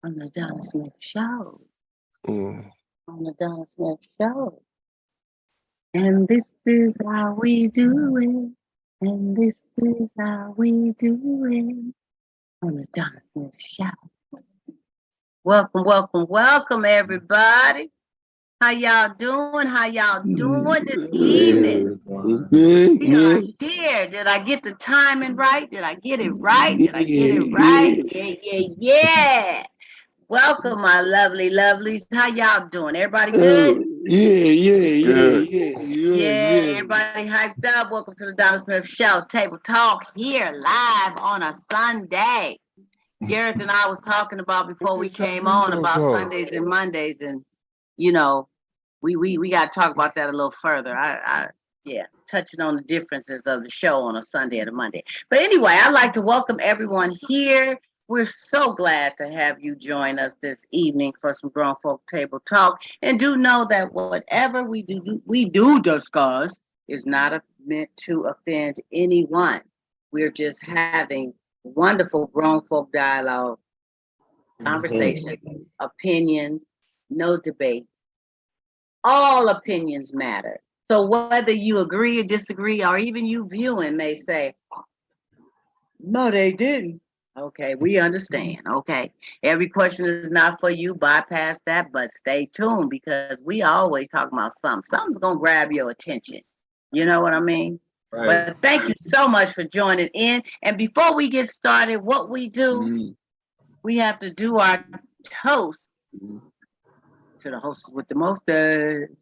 on the Donna Smith Show. Mm. On the Donna Smith Show. And this is how we do it. And this is how we do it on the Donna Smith Show. Welcome, welcome, welcome, everybody. How y'all doing? How y'all doing this evening? We are here. Did I get the timing right? Did I get it right? Did I get it right? Yeah, yeah, yeah. Welcome, my lovely lovelies. How y'all doing? Everybody good? Yeah, everybody hyped up. Welcome to the Donna Smith Show. Table Talk here live on a Sunday. Gareth and I was talking about before we came on about Sundays and Mondays, and you know, we got to talk about that a little further. Yeah, touching on the differences of the show on a Sunday and a Monday. But anyway, I'd like to welcome everyone here. We're so glad to have you join us this evening for some Grown Folk Table Talk. And do know that whatever we do discuss is not meant to offend anyone. We're just having wonderful grown folk dialogue, conversation, opinions, no debate. All opinions matter. So whether you agree or disagree, or even you viewing may say, no, they didn't. Okay, we understand. Okay. Every question is not for you. Bypass that, but stay tuned because we always talk about something. Something's going to grab your attention. You know what I mean? Right. But thank you so much for joining in. And before we get started, what we do, we have to do our toast to the hostess with the mostest.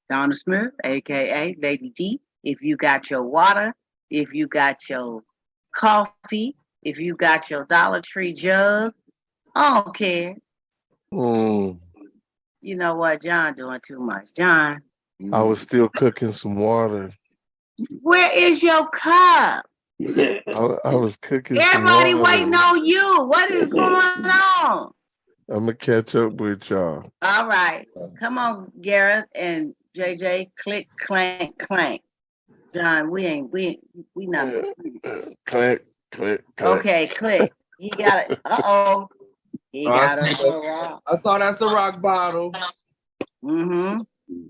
Donna Smith, aka Lady D. If you got your water, if you got your coffee, if you got your Dollar Tree jug, I don't care. You know what, John doing too much. John. I was still cooking some water. Where is your cup? I was cooking Everybody some water. waiting on you. What is going on? I'm going to catch up with y'all. All right. Come on, Gareth and JJ. Click, clank, clank. John, we not. Click, click, click. Okay, click. He got it. Uh-oh. He got it. I saw that's a rock bottle.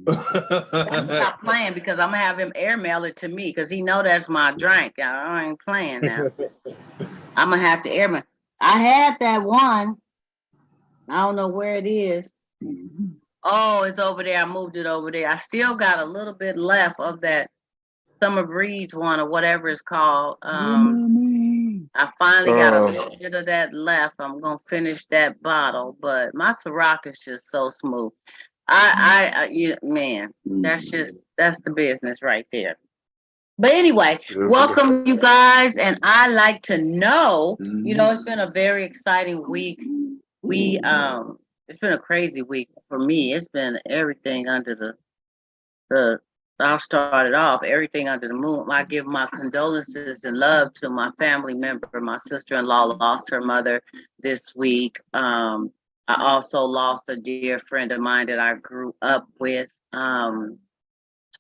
Stop playing because I'm gonna have him airmail it to me because he know that's my drink. I ain't playing now. I'm gonna have to airmail. I had that one. I don't know where it is. Oh, it's over there. I moved it over there. I still got a little bit left of that Summer Breeze one or whatever it's called. I finally got a little bit of that left. I'm gonna finish that bottle, but my Ciroc is just so smooth. Man, that's the business right there. But anyway, welcome you guys, and I like to know. You know, it's been a very exciting week. It's been a crazy week for me. It's been everything under the. I'll start it off. Everything under the moon. I give my condolences and love to my family member. My sister-in-law lost her mother this week. I also lost a dear friend of mine that I grew up with when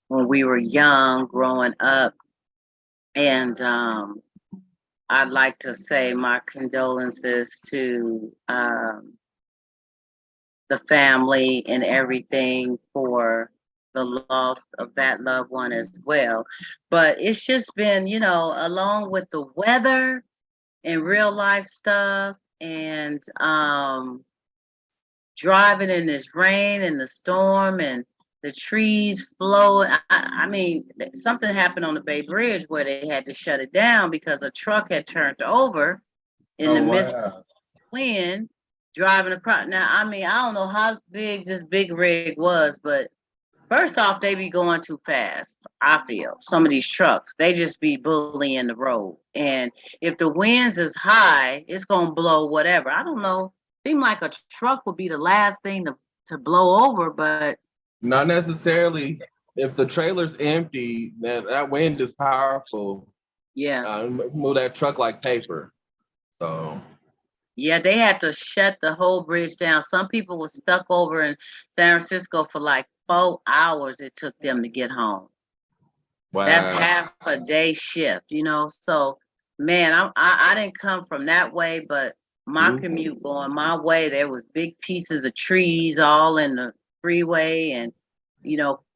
we were young, growing up. And I'd like to say my condolences to the family and everything for the loss of that loved one as well. But it's just been, along with the weather and real life stuff and driving in this rain and the storm and the trees flowing. I mean, something happened on the Bay Bridge where they had to shut it down because a truck had turned over in the midst of the wind driving across. Now, I mean, I don't know how big this big rig was, but first off, they be going too fast. I feel some of these trucks, they just be bullying the road. And if the winds is high, it's gonna blow whatever. I don't know. Seem like a truck would be the last thing to blow over, but not necessarily. If the trailer's empty, then that wind is powerful. Yeah, move that truck like paper. So. Yeah, they had to shut the whole bridge down. Some people were stuck over in San Francisco for like 4 hours. It took them to get home. Wow. That's half a day shift, So man, I didn't come from that way, but my commute going my way, there was big pieces of trees all in the freeway, and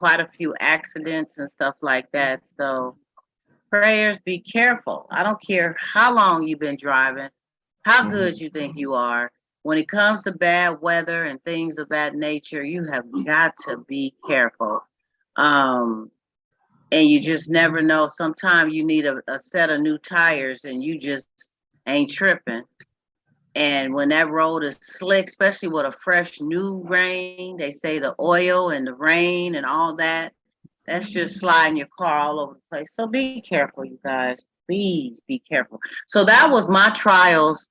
quite a few accidents and stuff like that. So prayers, be careful. I don't care how long you've been driving, how good you think you are. When it comes to bad weather and things of that nature, you have got to be careful. And you just never know. Sometimes you need a set of new tires and you just ain't tripping. And when that road is slick, especially with a fresh new rain, they say the oil and the rain and all that, that's just sliding your car all over the place. So be careful, you guys. Please be careful. So that was my trials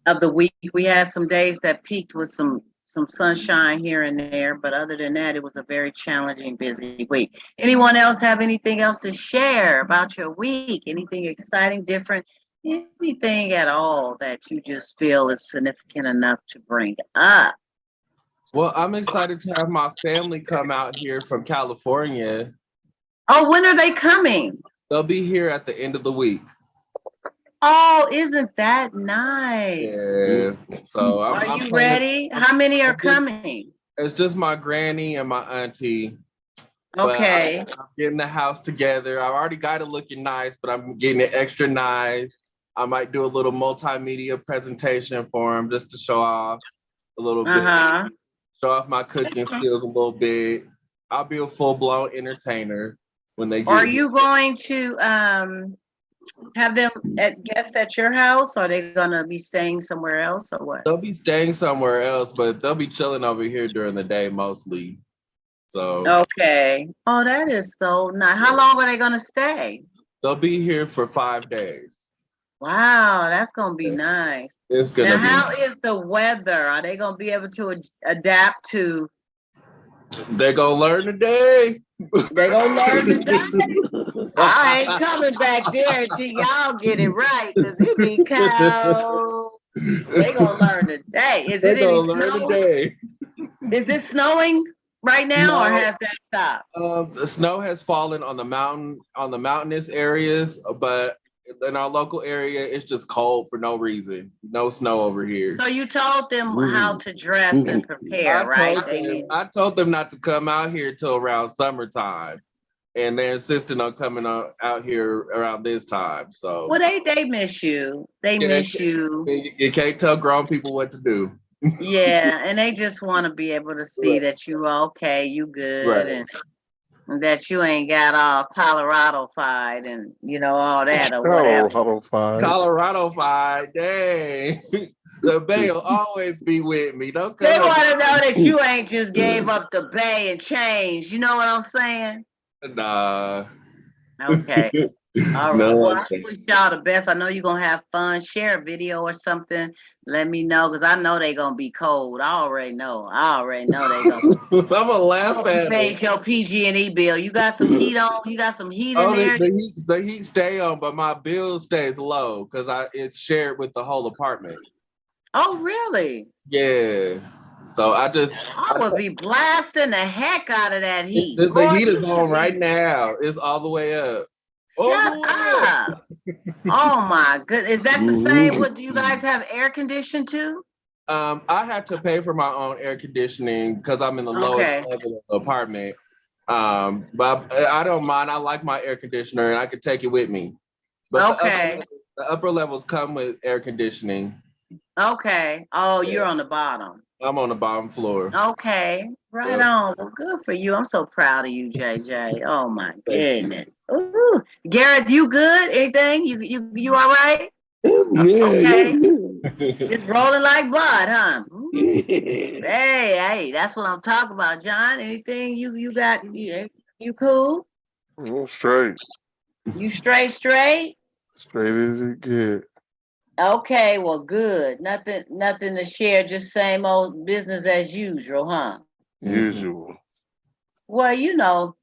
of the week. We had some days that peaked with some sunshine here and there, but other than that, it was a very challenging, busy week. Anyone else have anything else to share about your week? Anything exciting, different, anything at all that you just feel is significant enough to bring up? Well, I'm excited to have my family come out here from California. Oh, when are they coming? They'll be here at the end of the week. Oh, isn't that nice? Yeah. So are you ready? How many are coming? It's just my granny and my auntie. Okay. I'm getting the house together. I've already got it looking nice, but I'm getting it extra nice. I might do a little multimedia presentation for them just to show off a little bit. Show off my cooking skills a little bit. I'll be a full-blown entertainer when they get Are you going to have them guests at your house, or are they gonna be staying somewhere else, or what? They'll be staying somewhere else, but they'll be chilling over here during the day mostly. So okay. Oh, that is so nice. How long are they gonna stay? They'll be here for 5 days. Wow, that's gonna be nice. It's gonna now, how is the weather? Are they gonna be able to adapt to? They're gonna learn today. They're gonna learn today. I ain't coming back there until y'all get it right, because it be cold. They gonna learn today. Is it any snow? Is it snowing right now, or has that stopped? The snow has fallen on the mountainous areas, but in our local area, it's just cold for no reason. No snow over here. So you told them how to dress and prepare, right? I told them not to come out here till around summertime, and they're insisting on coming out here around this time. So well, they miss you. They miss you. You can't tell grown people what to do. Yeah, and they just want to be able to see that you are okay, you good, and that you ain't got all Colorado-fied and all that or whatever. Colorado-fied, dang. The Bay will always be with me. Don't come. They want to know that you ain't just gave up the Bay and changed. You know what I'm saying? Nah. Okay. All right. Well, I wish y'all the best. I know you're gonna have fun. Share a video or something. Let me know, because I know they're gonna be cold. I already know they're gonna. I'm gonna laugh at it. Pay your PG&E bill. You got some heat on. You got some heat in there. The heat stay on, but my bill stays low because it's shared with the whole apartment. Oh, really? Yeah. So I would be blasting the heck out of that heat. The heat is on right now. It's all the way up. Shut up. Oh my goodness. Is that the same? What do you guys have air conditioned too? I had to pay for my own air conditioning because I'm in the lowest level of the apartment. But I don't mind. I like my air conditioner and I could take it with me. But the upper levels come with air conditioning. Okay. Oh, you're on the bottom. I'm on the bottom floor. Okay. Right on. Well, good for you. I'm so proud of you, JJ. Oh my goodness. Ooh. Garrett, you good? Anything? You all right? Okay. It's rolling like blood, huh? Hey, that's what I'm talking about, John. Anything you got? You cool? I'm straight. You straight? Straight as it get. Okay, well, good. Nothing to share. Just same old business as usual, huh? Usual. Well,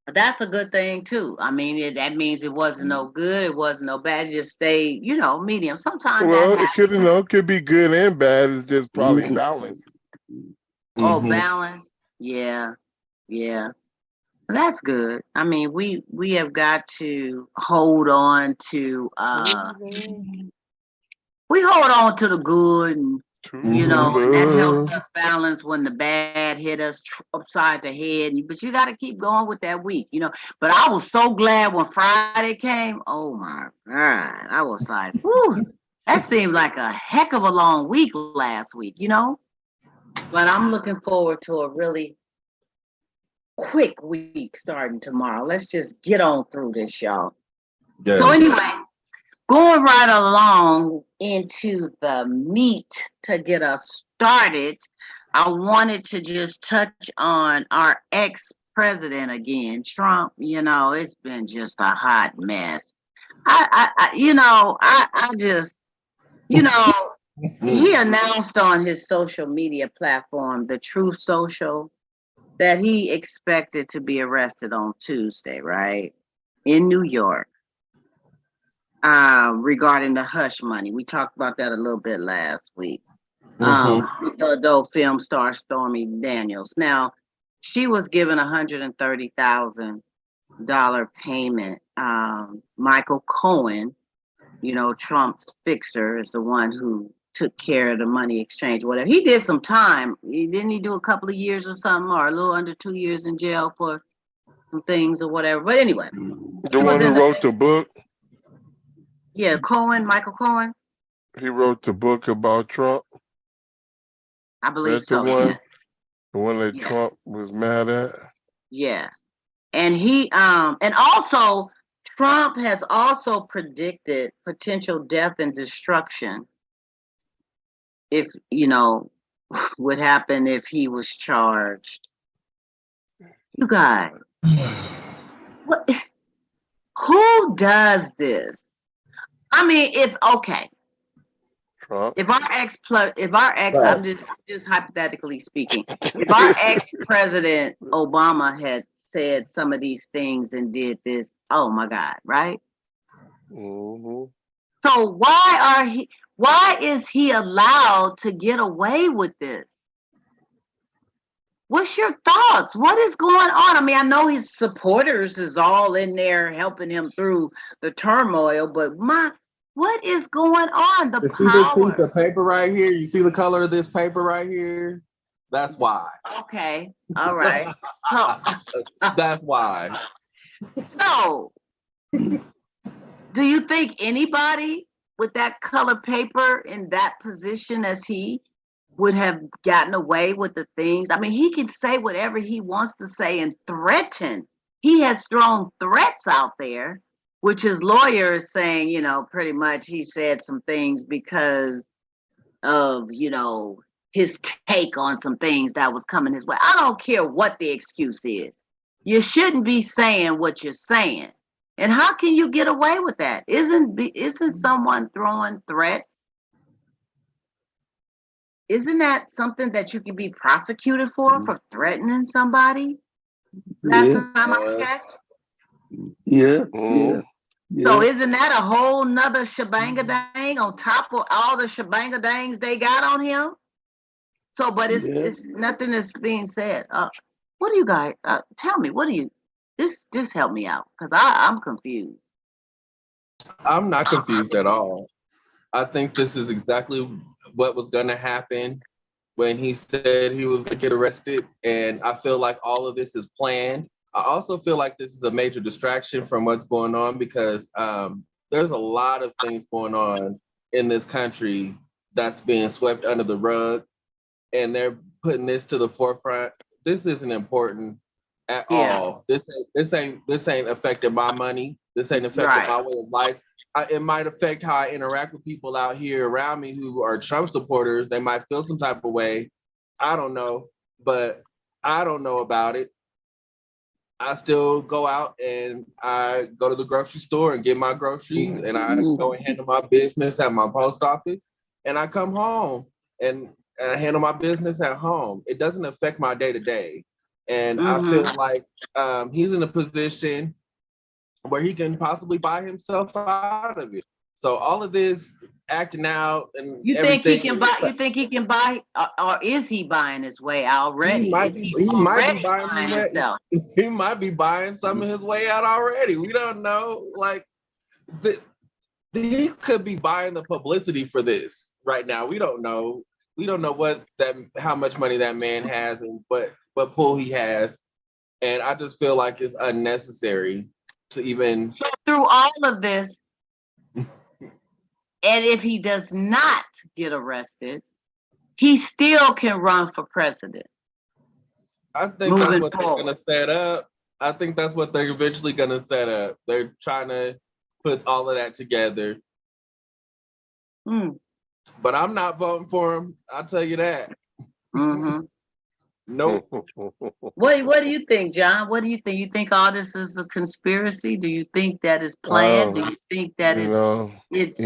that's a good thing too. I mean, that means it wasn't no good, it wasn't no bad. It just stay, medium. Sometimes it could be good and bad. It's just probably balanced. Oh, balance. Yeah. That's good. I mean, we have got to hold on to we hold on to the good, and you know, and that helps love. us balance when the bad hit us upside the head. But you got to keep going with that week, you know. But I was so glad when Friday came. Oh my God, I was like, whew, that seemed like a heck of a long week last week, you know. But I'm looking forward to a really quick week starting tomorrow. Let's just get on through this, y'all. Yes. So anyway, going right along into the meat to get us started, I wanted to just touch on our ex-president again, Trump. You know, it's been just a hot mess. I just, you know, he announced on his social media platform, the Truth Social, that he expected to be arrested on Tuesday, right? In New York, regarding the hush money. We talked about that a little bit last week. The adult film star Stormy Daniels. Now, she was given $130,000 payment. Michael Cohen, you know, Trump's fixer, is the one who took care of the money exchange, whatever. He did some time. Didn't he do a couple of years or something, or a little under 2 years in jail for some things or whatever? But anyway. The one who wrote the book? Yeah, Michael Cohen. He wrote the book about Trump. I believe That's so. the one that Trump was mad at. Yes. And and also Trump has also predicted potential death and destruction if, you know, would happen if he was charged. You guys, what? Who does this? I mean, Trump. if our ex, I'm just hypothetically speaking, if our ex-president Obama had said some of these things and did this, oh my God, right? Mm-hmm. So why is he allowed to get away with this? What's your thoughts? What is going on? I mean, I know his supporters is all in there helping him through the turmoil, but what is going on? The You see this piece of paper right here? You see the color of this paper right here? That's why. Okay. All right. So, that's why. So, do you think anybody with that color paper in that position as he would have gotten away with the things? I mean, he can say whatever he wants to say and threaten. He has thrown threats out there, which his lawyer is saying, you know, pretty much he said some things because of, you know, his take on some things that was coming his way. I don't care what the excuse is. You shouldn't be saying what you're saying. And how can you get away with that? Isn't someone throwing threats? Isn't that something that you can be prosecuted for threatening somebody? Last time I checked. Yeah. So isn't that a whole nother shebanga dang on top of all the shebanga dangs they got on him? So, but it's nothing is being said. What do you guys tell me? What do you? Just help me out because I'm confused. I'm not confused at all. I think this is exactly what was going to happen when he said he was going to get arrested. And I feel like all of this is planned. I also feel like this is a major distraction from what's going on because there's a lot of things going on in this country that's being swept under the rug. And they're putting this to the forefront. This isn't important at all. This ain't affecting my money. This ain't affecting my way of life. It might affect how I interact with people out here around me who are Trump supporters. They might feel some type of way. I don't know, but I don't know about it. I still go out and I go to the grocery store and get my groceries and I go and handle my business at my post office and I come home and I handle my business at home. It doesn't affect my day-to-day. And I feel like he's in a position where he can possibly buy himself out of it. So all of this acting out and you think he can buy? You think he can buy, or is he buying his way already? He might be buying himself. He might be buying some of his way out already. We don't know. Like he could be buying the publicity for this right now. We don't know. We don't know how much money that man has and what pull he has. And I just feel like it's unnecessary to even. So through all of this, and if he does not get arrested, he still can run for president. I think that's what they're going to set up. I think that's what they're eventually going to set up. They're trying to put all of that together. But I'm not voting for him. I'll tell you that. Nope. What do you think, John? What do you think? You think all this is a conspiracy? Do you think that is planned? Do you think that it's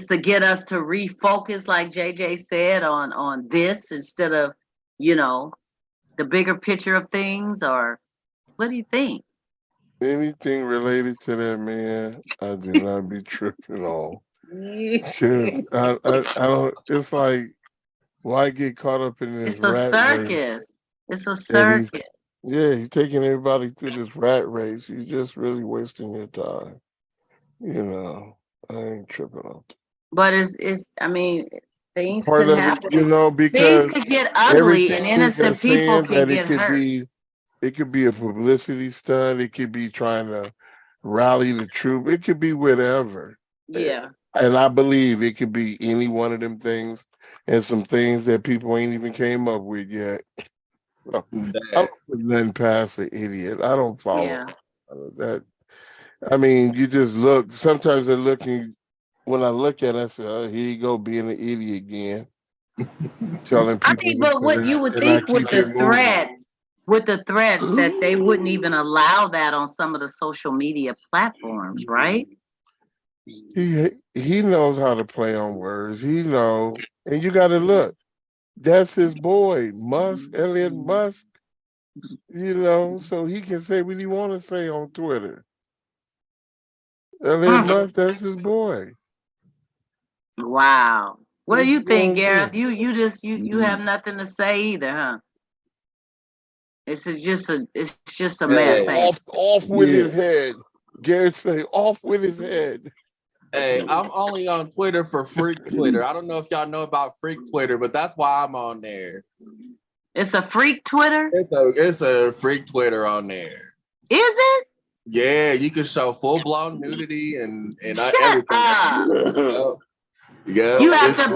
to get us to refocus, like JJ said, on this instead of, the bigger picture of things? Or what do you think? Anything related to that man, I do not be tripping on. I don't. It's like, why get caught up in this rat race? It's a circus. He's taking everybody through this rat race. He's just really wasting your time. I ain't tripping on it. But I mean, things could happen. Because things could get ugly and innocent people can get hurt. It could be a publicity stunt. It could be trying to rally the troops. It could be whatever. Yeah. And I believe it could be any one of them things and some things that people ain't even came up with yet. I'm nothing past an idiot. I don't follow that. I mean, you just look. Sometimes they're looking. When I look at it, I say, "Oh, here you go, being an idiot again." Telling people. But what you would think with the threats that they wouldn't even allow that on some of the social media platforms, right? He knows how to play on words. He knows, and you got to look. That's his boy, Elliot Musk. So he can say what he want to say on Twitter. Elliot Musk, that's his boy. Wow. What do you think, Gareth? You have nothing to say either, huh? It's just a mess. Off with his head. Gareth say, off with his head. Hey, I'm only on Twitter for freak Twitter. I don't know if y'all know about freak Twitter, but that's why I'm on there. It's a freak Twitter? It's a freak Twitter on there. Is it? Yeah, you can show full-blown nudity and everything. Yeah, you have to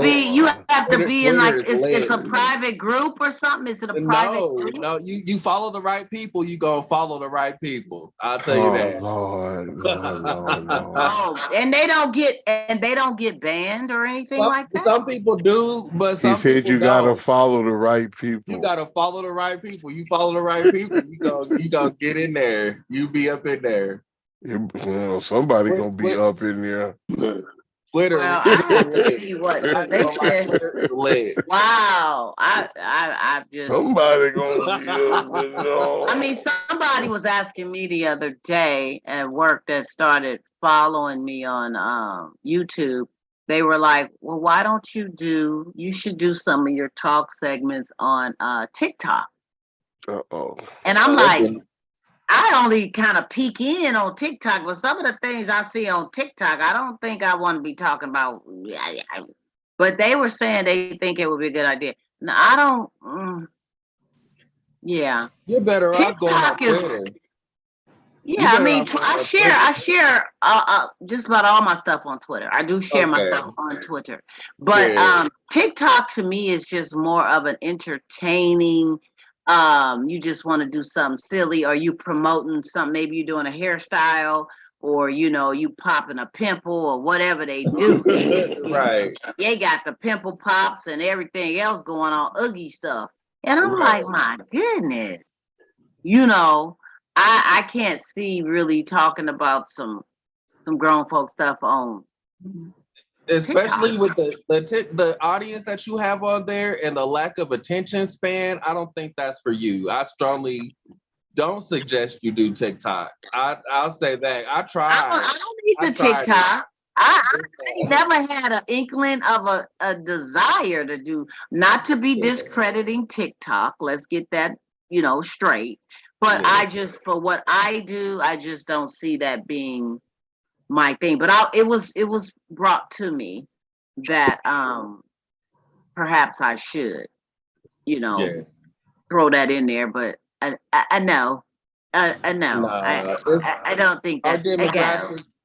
be in like it's a private group or something. Is it a private group? No, you follow the right people, you gonna follow the right people. I'll tell you that. Lord. Oh, and they don't get banned or anything like that. Some people do, but some he said people you gotta follow the right people. You gotta follow the right people. You follow the right people, you gonna get in there. You be up in there. Somebody gonna be up in there. Twitter. Well, I have to see what they said. Wow, I just somebody gonna be. I mean, somebody was asking me the other day at work that started following me on YouTube. They were like, "Well, why don't you should do some of your talk segments on TikTok?" And I'm like, I only kind of peek in on TikTok, but some of the things I see on TikTok, I don't think I want to be talking about. But they were saying they think it would be a good idea. Now, I don't. Yeah. You're better off going on Twitter. Yeah, I mean, I share just about all my stuff on Twitter. I do share my stuff on Twitter. But TikTok to me is just more of an entertaining. You just want to do something silly, or you promoting something, maybe you're doing a hairstyle, or you popping a pimple or whatever they do. Right. They got the pimple pops and everything else going on, ugly stuff. And I'm like, my goodness. I can't see really talking about some grown folk stuff on especially TikTok. with the audience that you have on there and the lack of attention span. I don't think that's for you. I strongly don't suggest you do TikTok. I'll say that. I tried. I don't need the TikTok. I never had an inkling of a desire to do, not to be discrediting TikTok. Let's get that, straight. But for what I do, I just don't see that being my thing. But it was brought to me that perhaps I should, throw that in there. But I know. I know. Nah, I don't think that's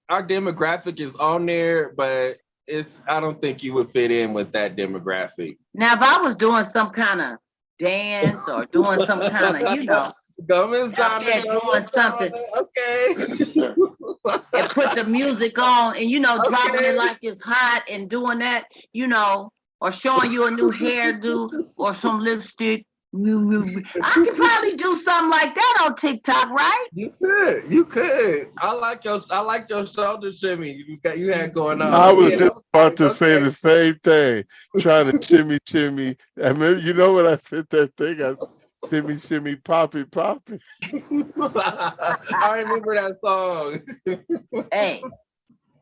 our demographic is on there, but I don't think you would fit in with that demographic. Now, if I was doing some kind of dance or doing some kind of, doing something, okay, and put the music on and dropping it like it's hot and doing that, or showing you a new hairdo or some lipstick. I could probably do something like that on TikTok, right? You could. I like your shoulder shimmy you had going on. I was just about to say the same thing, trying to shimmy. I remember, when I said that thing, I shimmy, poppy. I remember that song. Hey.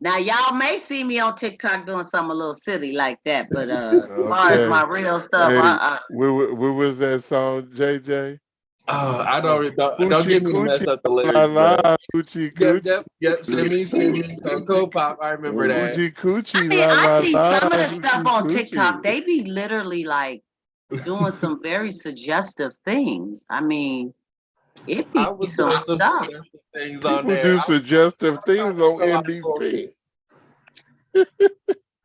Now y'all may see me on TikTok doing something a little silly like that, but as far as my real stuff, where was that song, JJ? Oh, I don't get me to mess up the lyrics. Coochie. Yep. Shimmy, Cocoa Pop. I remember that. Coochie. I see some of the stuff on TikTok. They be literally like doing some very suggestive things. I mean, it be some stuff. Things on there. Do suggestive things on NBC.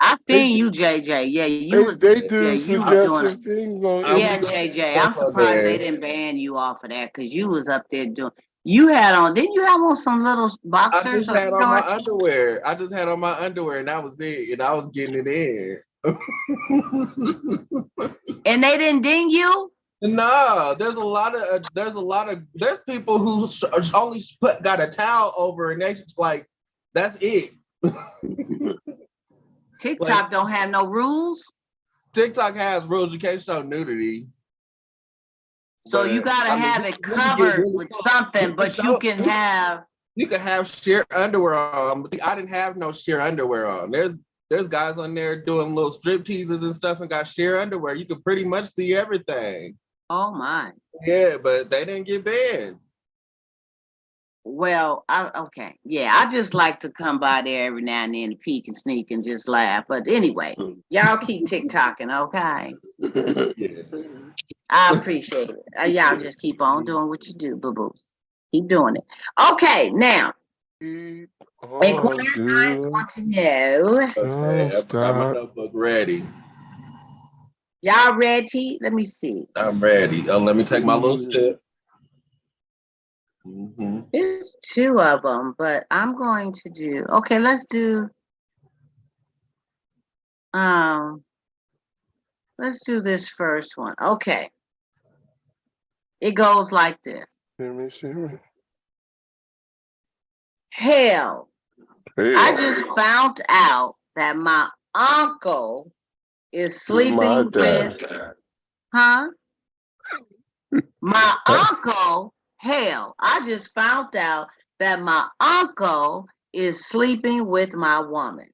I seen you, JJ. Yeah, they do suggestive things on NBC. Yeah, JJ. I'm surprised they didn't ban you off of that because you was up there doing. You had on, didn't you have on some little boxers? I just had on my underwear. And that was it. And I was getting it in. And they didn't ding you? No, there's people who only got a towel over and they just like, that's it. TikTok don't have no rules? TikTok has rules. You can't show nudity. So you gotta have it covered with something, but you can have sheer underwear on. I didn't have no sheer underwear on. There's guys on there doing little strip teases and stuff and got sheer underwear. You can pretty much see everything. Oh my. Yeah, but they didn't get banned. Well, okay. Yeah, I just like to come by there every now and then to peek and sneak and just laugh. But anyway, y'all keep TikToking, okay? Yeah. I appreciate it. Y'all just keep on doing what you do, boo-boo. Keep doing it. Okay, now. Inquiring minds want to know. Okay, I've got my notebook ready. Y'all ready? Let me see. I'm ready. Let me take my little sip. Mm-hmm. There's two of them, but I'm going to do. Okay, let's do. Let's do this first one. Okay. It goes like this. Hell. I just found out that my uncle is sleeping with. Huh? My uncle. Hell, I just found out that my uncle is sleeping with my woman.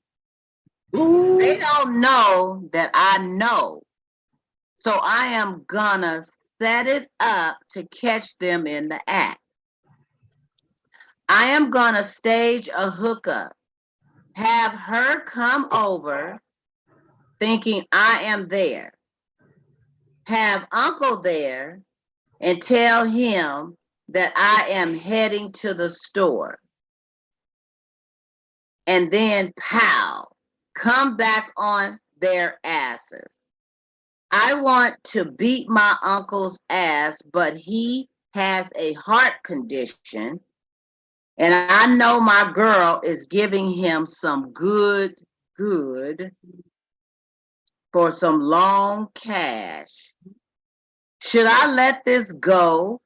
Ooh. They don't know that I know. So I am gonna set it up to catch them in the act. I am gonna stage a hookup, have her come over thinking I am there, have uncle there and tell him that I am heading to the store. And then pow, come back on their asses. I want to beat my uncle's ass, but he has a heart condition. And I know my girl is giving him some good for some long cash. Should I let this go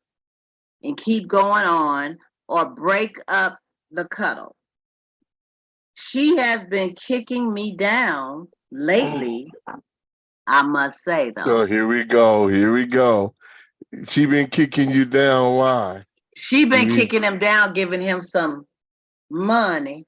and keep going on or break up the cuddle? She has been kicking me down lately, I must say though. So here we go. She been kicking you down, why? She been kicking him down, giving him some money.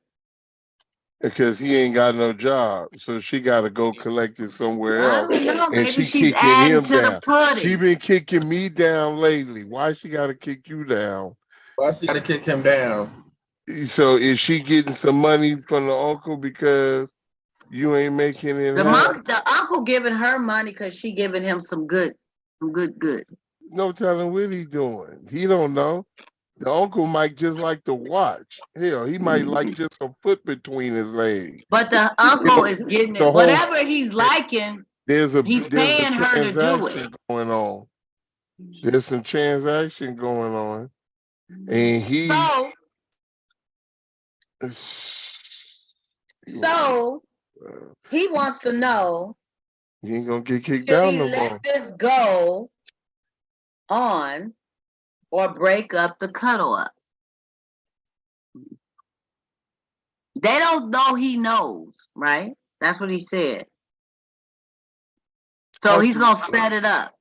Because he ain't got no job, so she got to go collect it somewhere else. I don't know, and maybe she's adding to the pudding. She been kicking me down lately. Why she got to kick you down? Why she got to kick him down? So is she getting some money from the uncle because you ain't making it happen? The uncle giving her money because she giving him some good. No telling what he doing. He don't know. The uncle might just like to watch. Hell, he might like just a foot between his legs. But the uncle is getting it. Whatever he's liking, he's paying her to do it. Going on. There's some transaction going on. And so he wants to know, he ain't gonna get kicked should down he no let more. this go on or break up the cuddle up? They don't know he knows, right? That's what he said. So he's gonna set it up.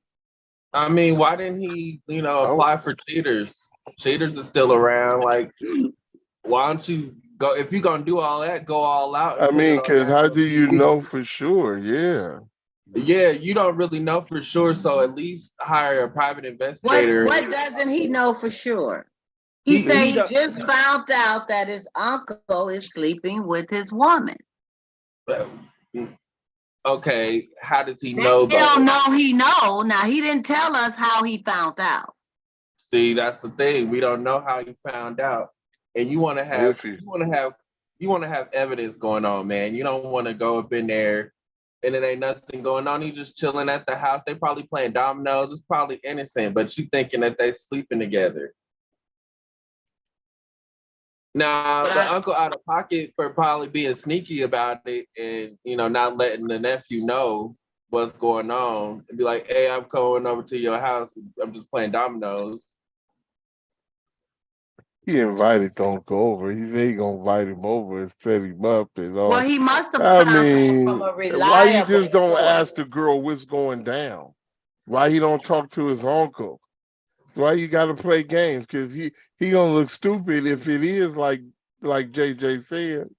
I mean, why didn't he, apply for cheaters? Cheaters are still around. Like, why don't you go, if you're gonna do all that, go all out. I mean, because how do you know for sure? Yeah. Yeah, you don't really know for sure, so at least hire a private investigator. What doesn't he know for sure? He said he just found out that his uncle is sleeping with his woman. Okay, how does he know? They don't know he know. Now, he didn't tell us how he found out. See, that's the thing. We don't know how he found out. And you want to have evidence going on, man. You don't want to go up in there and it ain't nothing going on. You just chilling at the house. They probably playing dominoes. It's probably innocent, but you thinking that they sleeping together. Now, the uncle out of pocket for probably being sneaky about it and, not letting the nephew know what's going on and be like, hey, I'm going over to your house. I'm just playing dominoes. He invited the uncle over. He said he gonna invite him over and set him up and all. Well, he must have found out from a reliable why you just don't source. ask the girl what's going down? Why he don't talk to his uncle? Why you gotta play games? Because he gonna look stupid if it is like JJ said.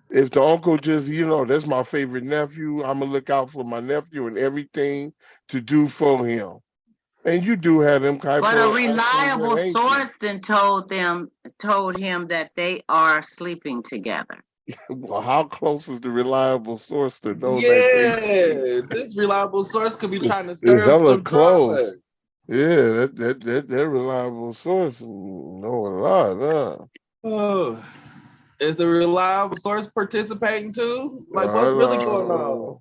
If the uncle just, that's my favorite nephew, I'm gonna look out for my nephew and everything to do for him. And you do have them kind of. But a reliable source then told him that they are sleeping together. Well, how close is the reliable source to know that? This reliable source could be trying to stir up some close. Yeah, that reliable source know a lot, huh? Oh, is the reliable source participating too? Like, what's really going on?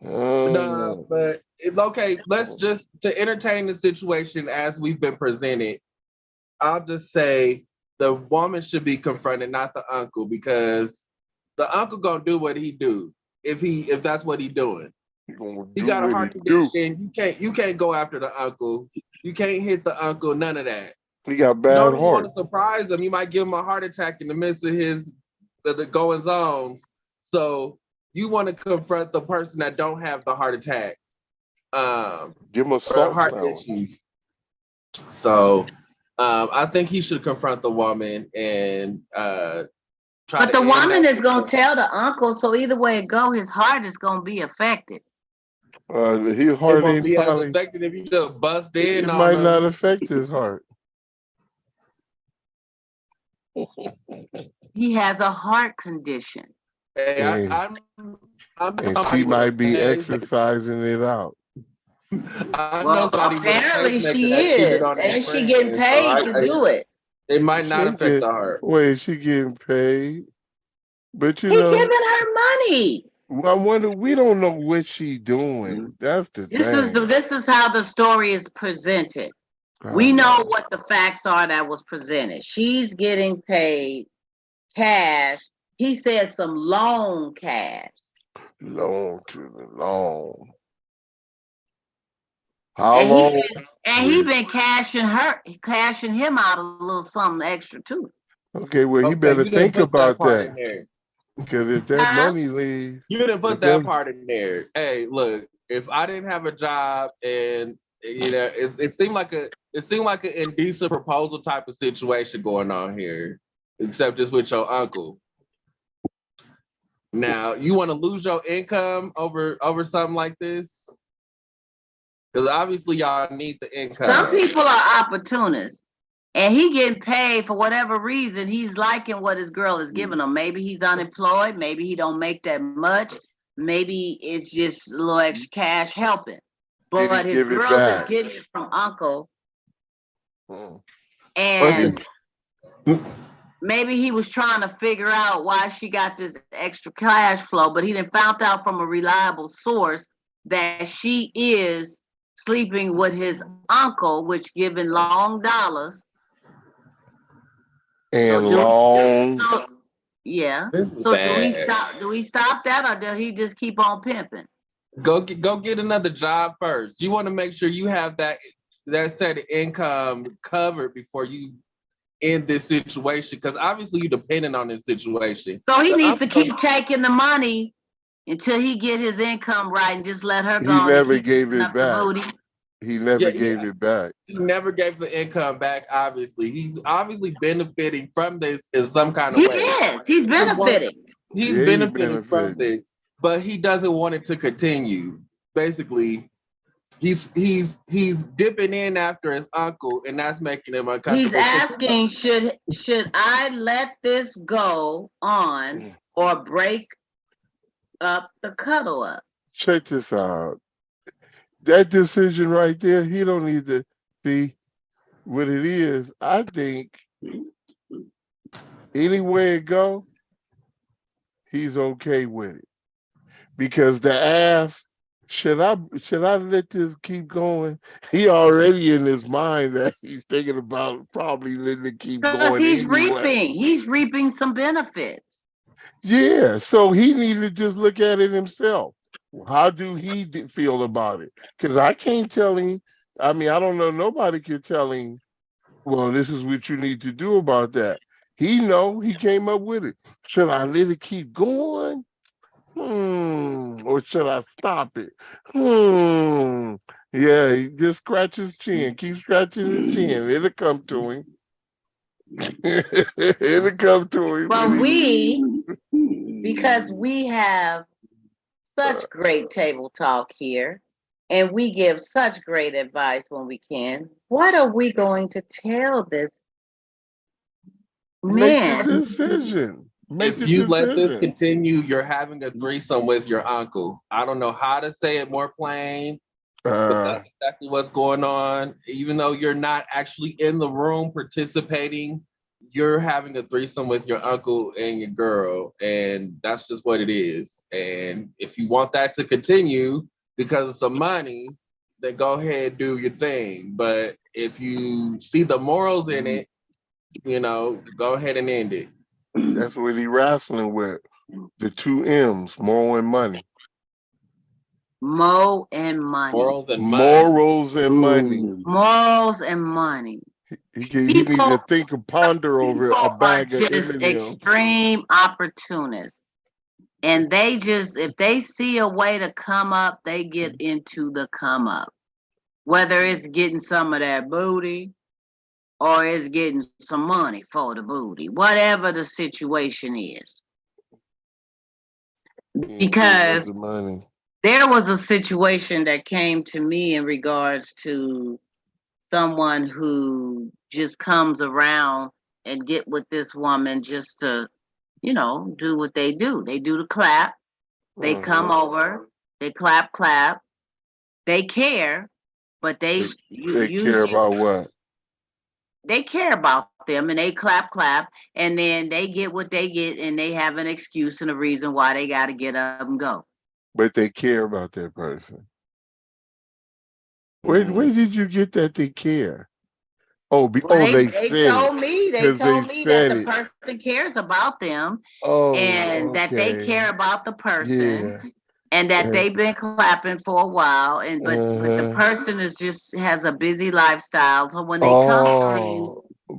No, but okay, let's just, to entertain the situation as we've been presented, I'll just say the woman should be confronted, not the uncle, because the uncle gonna do what he do if that's what he doing. He got a heart condition. You can't go after the uncle. You can't hit the uncle. None of that. He got bad heart. You want to surprise him. You might give him a heart attack in the midst of the goings on. So you want to confront the person that don't have the heart attack. Give him a heart issues. So I think he should confront the woman and But the woman is gonna tell the uncle, so either way it go, his heart is gonna be affected. His heart ain't be as affected if you just bust in. It might not affect his heart. He has a heart condition. Hey, and she might be exercising it out. Well, apparently she is, and she getting paid to do it. It might not affect the heart. Wait, she getting paid? But he giving her money. I wonder. We don't know what she doing. That's the thing. This is how the story is presented. We know what the facts are that was presented. She's getting paid cash. He said some loan cash. Loan to the loan. How long? He been cashing him out a little something extra too. Okay, well, he better think about that. Because if that money leaves, you didn't put that part in there. Hey, look, if I didn't have a job and it seemed like an indecent proposal type of situation going on here, except it's with your uncle. Now, you want to lose your income over something like this? Because obviously y'all need the income. Some people are opportunists. And he getting paid for whatever reason. He's liking what his girl is giving him. Maybe he's unemployed. Maybe he don't make that much. Maybe it's just a little extra cash helping. But his girl is getting it from uncle. And maybe he was trying to figure out why she got this extra cash flow, but he done found out from a reliable source that she is sleeping with his uncle, which giving long dollars. And long. Yeah. So do we stop that, or does he just keep on pimping? Go get another job first. You want to make sure you have that set of income covered before you end this situation, because obviously you're dependent on this situation. So he needs to keep taking the money until he get his income right and just let her go. He never gave it back. He never gave it back. He never gave the income back, obviously. He's obviously benefiting from this in some kind of way. He is. He's benefiting. He's benefiting from this, but he doesn't want it to continue. Basically, he's dipping in after his uncle, and that's making him uncomfortable. He's asking, should I let this go on or break up the cuddle up? Check this out. That decision right there, he don't need to see what it is. I think any way it go, he's okay with it. Because the ass, should I let this keep going? He already in his mind that he's thinking about probably letting it keep going. He's reaping some benefits. Yeah, so he needs to just look at it himself. How do he feel about it? Because I can't tell him. I mean, I don't know. Nobody can tell him, well, this is what you need to do about that. He came up with it. Should I let it keep going? Or should I stop it? Yeah, he just scratch his chin. Keep scratching his chin. It'll come to him. It'll come to him. But because we have such great table talk here, and we give such great advice when we can, what are we going to tell this man? Make the decision. If you let this continue, you're having a threesome with your uncle. I don't know how to say it more plain, but that's exactly what's going on. Even though you're not actually in the room participating, you're having a threesome with your uncle and your girl, and that's just what it is. And if you want that to continue because of some money, then go ahead and do your thing. But if you see the morals in it, go ahead and end it. That's what he wrestling with. The 2 M's, moral and money. Mo and money. Morals and money. Morals and money. He needs to think and ponder over a bag of just extreme opportunists. And they just, if they see a way to come up, they get into the come up. Whether it's getting some of that booty or it's getting some money for the booty, whatever the situation is. Because there was a situation that came to me in regards to someone who just comes around and get with this woman just to, do what they do. They do the clap. They come over. They clap. They care, but they care about what? They care about them, and they clap, and then they get what they get, and they have an excuse and a reason why they got to get up and go. But they care about that person. Where did you get that they care? They told me that the person cares about them, and that they care about the person, and that they've been clapping for a while, but the person has a busy lifestyle. So when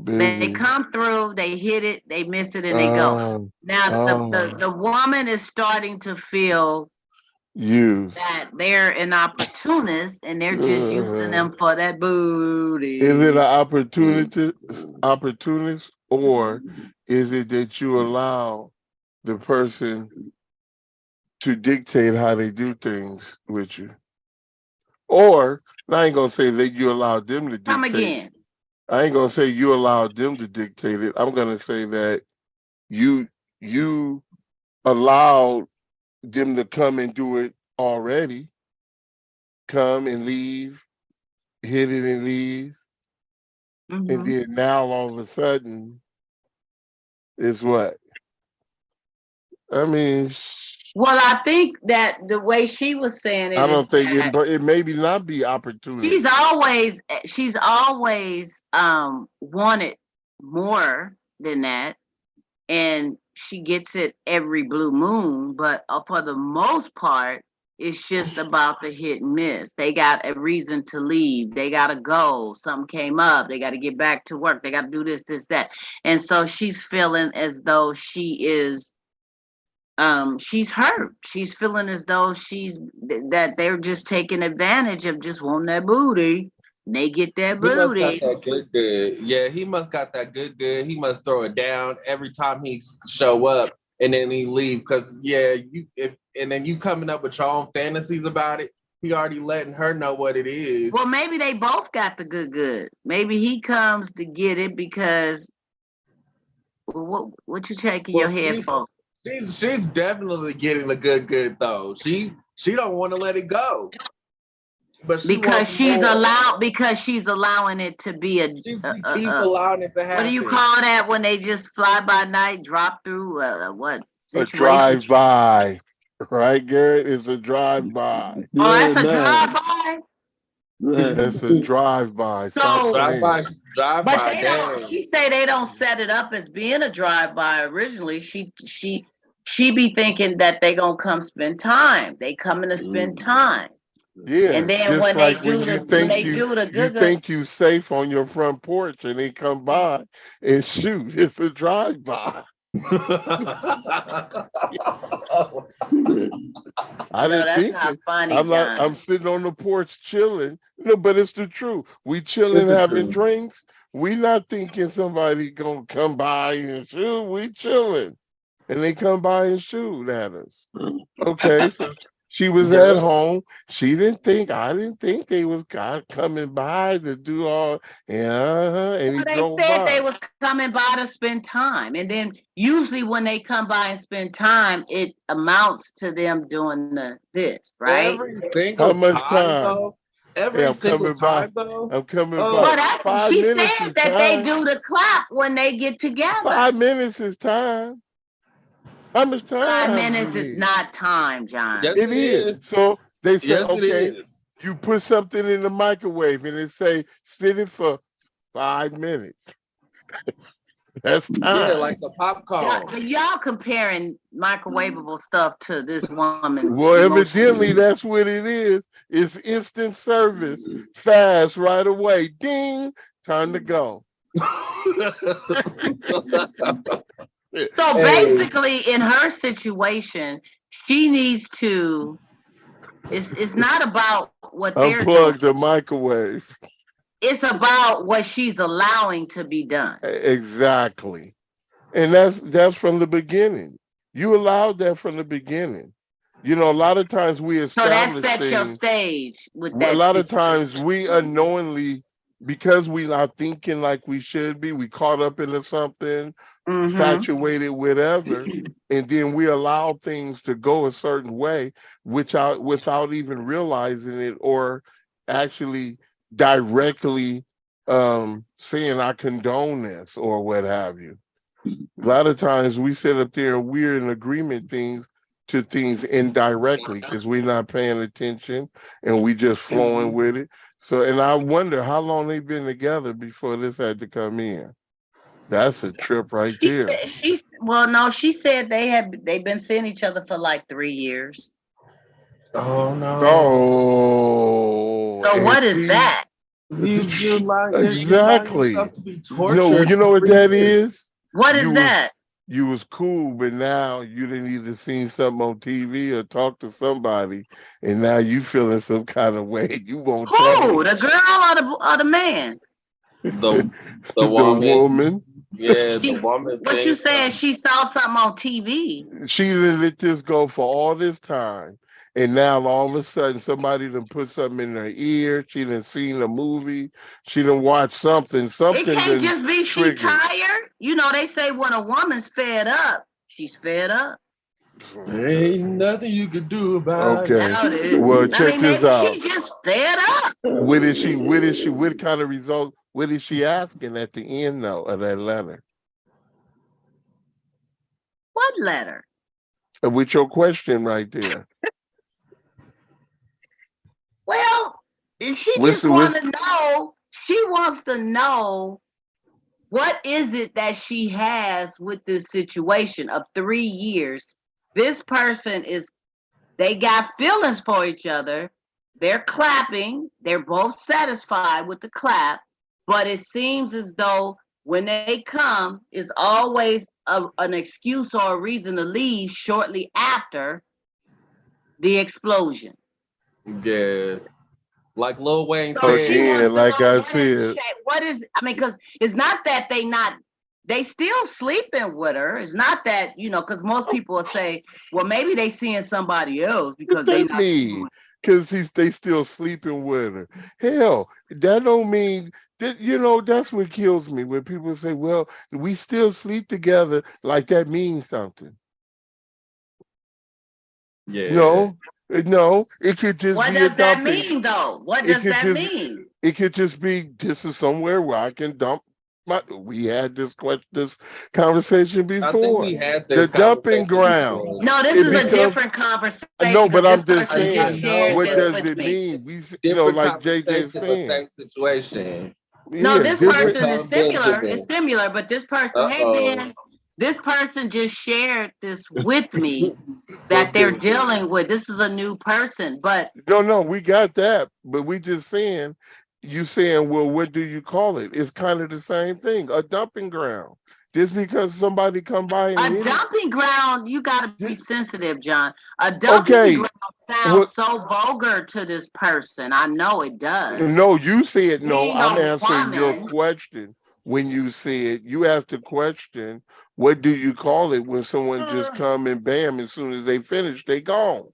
they come through, they hit it, they miss it, and they go. Now the woman is starting to feel that they're an opportunist and they're just using them for that booty. Is it an opportunist, or is it that you allow the person to dictate how they do things with you? Or, I ain't gonna say that you allow them to dictate. Come again. I ain't gonna say you allowed them to dictate it. I'm gonna say that you allowed them to come and do it already. Come and leave, hit it and leave. And then now all of a sudden is what? I mean, well, I think that the way she was saying it I is don't think that it maybe not be opportunity. she's always wanted more than that, and she gets it every blue moon, but for the most part it's just about the hit and miss. They got a reason to leave, they got to go, something came up, they got to get back to work, they got to do this, that. And so she's feeling as though she's hurt. She's feeling as though that they're just taking advantage of just wanting that booty. And they get that He must got booty. that good. Yeah, he must got that good. He must throw it down every time he show up, and then he leave. Cause and then you coming up with your own fantasies about it. He already letting her know what it is. Well, maybe they both got the good. Maybe he comes to get it because what you shaking your head for? She's definitely getting the good though. She don't want to let it go. But because she's allowing it to be keep allowing it to happen. What do you call that when they just fly by night, drop through what situation? A drive by, right, Garrett? It's a drive by. Oh, that's a drive by. That's a drive by. So drive by. But they don't. She say they don't set it up as being a drive by originally. She be thinking that they gonna come spend time. They coming to spend time. Yeah, and then just when like they do you think you safe on your front porch, and they come by and shoot. It's a drive by. I didn't think not it. funny, I'm sitting on the porch chilling. No, but it's the truth. We chilling, having drinks. We not thinking somebody gonna come by and shoot. We chilling, and they come by and shoot at us. Okay, so she was at home. I didn't think they was coming by to do all. And he drove by. They said they was coming by to spend time, and then usually when they come by and spend time, it amounts to them doing this, right? Every single How much time though. Every single time though. I'm coming by. 5 she minutes said is that time. they do the clap when they get together. 5 minutes is time. How much time? 5 minutes is not time, John. Yes, it is. So they say, okay, it is. you put something in the microwave and it say sit it for 5 minutes. That's time. Yeah, like the popcorn. Y'all comparing microwavable stuff to this woman's. Well, evidently that's what it is. It's instant service, fast, right away. Ding, time to go. So basically, in her situation, she needs to. It's not about what they're doing. Unplug the microwave. It's about what she's allowing to be done. Exactly, and that's from the beginning. You allowed that from the beginning. You know, a lot of times we establish so that sets your stage with that. A lot of times we unknowingly, because we not thinking like we should be, we caught up into something, infatuated, whatever, and then we allow things to go a certain way, without even realizing it or actually directly saying I condone this or what have you. A lot of times we sit up there and we're in agreement to things indirectly because we're not paying attention and we just flowing with it. So, and I wonder how long they've been together before this had to come in. That's a trip right there. She said they've been seeing each other for like 3 years. Oh no. Oh. So what is that? Exactly. No, you know what that is? What is that? You was cool, but now you didn't either seen something on TV or talk to somebody, and now you feeling some kind of way. You won't Who? The girl or the man? The woman. Yeah, the woman. But you said she saw something on TV. She didn't let this go for all this time, and now all of a sudden somebody done put something in her ear. She done seen a movie. She done watched something. It can't just be she tired. You know, they say when a woman's fed up, she's fed up. There ain't nothing you could do about it. Okay. Well, check this out. She just fed up. What kind of result? What is she asking at the end though of that letter? What letter? With your question right there. Well, she just wants to know. She wants to know what is it that she has with this situation of 3 years. This person they got feelings for each other. They're clapping. They're both satisfied with the clap, but it seems as though when they come, it's always an excuse or a reason to leave shortly after the explosion. Yeah. Like Lil Wayne said. Like I said. What is, because it's not that they still sleeping with her. It's not that, because most people will say, well, maybe they seeing somebody else because they not sleeping with her. Because they still sleeping with her. Hell, that don't mean that, that's what kills me when people say, well, we still sleep together, like that means something. Yeah. No, it could just what be does that mean though? What does that mean? It could just be, this is somewhere where I can dump we had this conversation before. I think we had this the dumping ground. Before. No, this is a different conversation. No, but I'm just saying, what does it mean? Like JJ saying. Same situation. No, this person is similar. It's similar, but this person, hey man, this person just shared this with me that they're dealing with. This is a new person, but no, we got that, but we just saying. You saying, well, what do you call it? It's kind of the same thing, a dumping ground. Just because somebody come by and a dumping ground, you got to be sensitive, John. A dumping ground sounds so vulgar to this person. I know it does. No, you said no. I'm answering your question. When you said, you asked the question, what do you call it when someone just come and bam, as soon as they finish, they gone?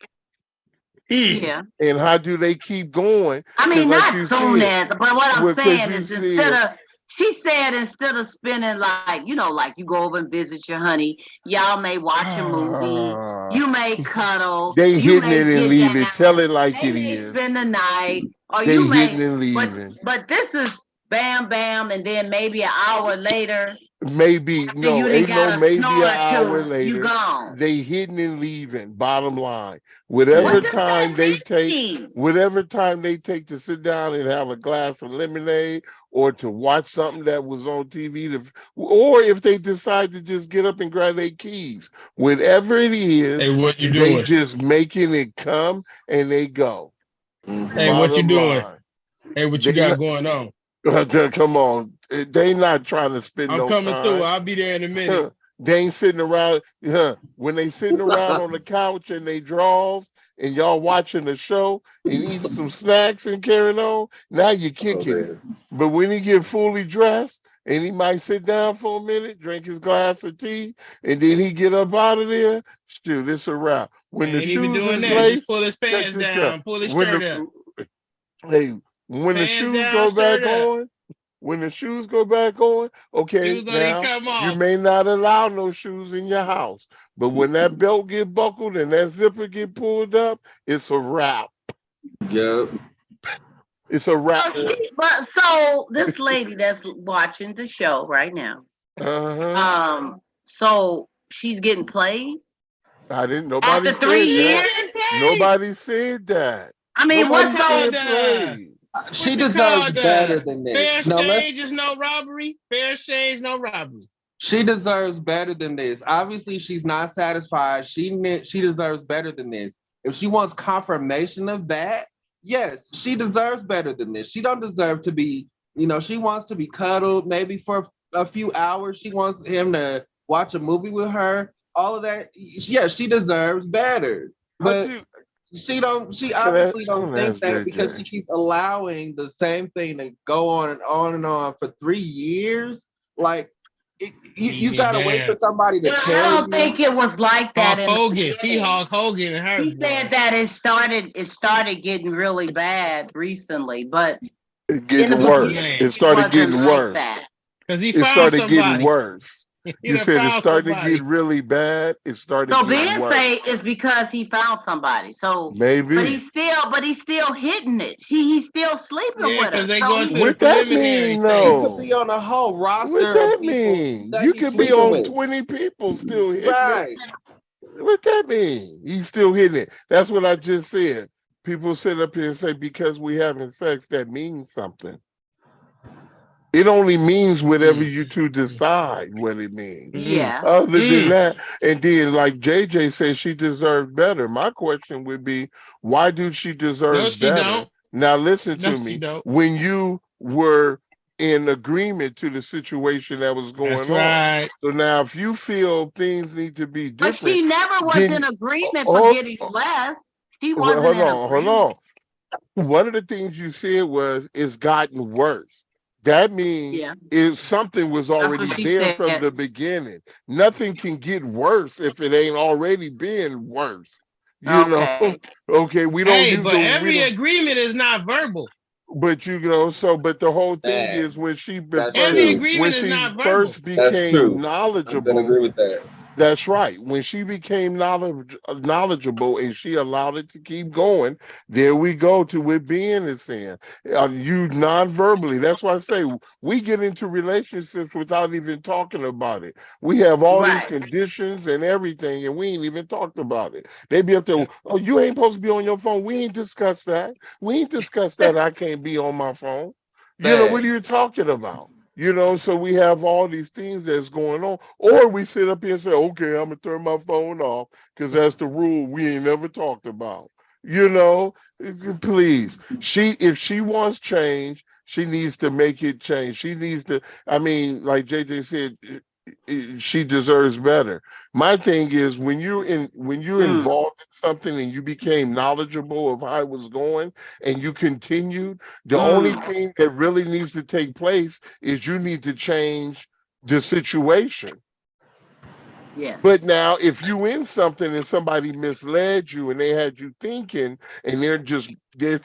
Yeah. And how do they keep going? Not soon as, but what I'm saying is she said instead of spending like you go over and visit your honey, y'all may watch a movie, you may cuddle. They hitting it and leaving. Tell it like it is. Spend the night, or they you may hitting and leaving. But this is bam, bam, and then maybe an hour later. Maybe no, ain't no maybe an hour later. You gone. They hitting and leaving. Bottom line, whatever time they take to sit down and have a glass of lemonade or to watch something that was on TV, or if they decide to just get up and grab their keys, whatever it is, they just making it come and they go. Hey, what you doing? Hey, what you got going on? Come on, they not trying to spend no time. I'm coming through. I'll be there in a minute. They ain't sitting around. When they sitting around on the couch and they draws and y'all watching the show and eating some snacks and carrying on, now you're kicking it. But when he get fully dressed and he might sit down for a minute, drink his glass of tea, and then he get up out of there, still it's a wrap. When the shoes is laced, just pull his pants down, pull his shirt up. Hey. When the shoes go back on, okay, now you may not allow no shoes in your house, but when that belt get buckled and that zipper get pulled up, it's a wrap. Yep. It's a wrap. So this lady that's watching the show right now, so she's getting played? I didn't, nobody after 3 years? Nobody said that. What's so she deserves better than this. Fair exchange is no robbery. Fair exchange, no robbery. She deserves better than this. Obviously, she's not satisfied. She deserves better than this. If she wants confirmation of that, yes, she deserves better than this. She don't deserve to be, she wants to be cuddled maybe for a few hours. She wants him to watch a movie with her. All of that. Yes, she deserves better. But she obviously don't think that because she keeps allowing the same thing to go on and on and on for 3 years. Like, you gotta wait for somebody to tell you. I don't think it was like that. Hulk Hogan. He Hulk Hogan and her. He said that it started getting really bad recently, but it's getting worse. It started getting worse. Because he it found started somebody. getting worse. You said it started to get really bad. It started. So Ben say it's because he found somebody. So maybe, but he's still hitting it. He's still sleeping with her. They going through what the that mean? No, he could be on a whole roster. What that mean? You could be on 20 people still hitting it. What that mean? He's still hitting it. That's what I just said. People sit up here and say because we having sex that means something. It only means whatever you two decide what it means. Yeah. Other than that, and then like JJ said, she deserved better. My question would be, why do she deserve better? Don't. Now listen to me. When you were in agreement to the situation that was going on. So now if you feel things need to be different. But she never was in agreement for getting less. She wasn't in agreement. Hold on. One of the things you said was it's gotten worse. That means if something was already there from the beginning. Nothing can get worse if it ain't already been worse. You know? Okay, we don't use but every agreement is not verbal. But but the whole thing is when she first became knowledgeable. I'm gonna agree with that. That's right. When she became knowledgeable and she allowed it to keep going, there we go to it being a sin. You non-verbally. That's why I say we get into relationships without even talking about it. We have all these conditions and everything, and we ain't even talked about it. They be up there, oh, you ain't supposed to be on your phone. We ain't discussed that. We ain't discussed that I can't be on my phone. You know, what are you talking about? You know, so we have all these things that's going on. Or we sit up here and say, okay, I'm going to turn my phone off because that's the rule we ain't never talked about. You know, please. If she wants change, she needs to make it change. She needs to, I mean, like JJ said, she deserves better. My thing is when you're involved in something and you became knowledgeable of how it was going and you continued, the only thing that really needs to take place is you need to change the situation. Yeah. But now if you in something and somebody misled you and they had you thinking and they're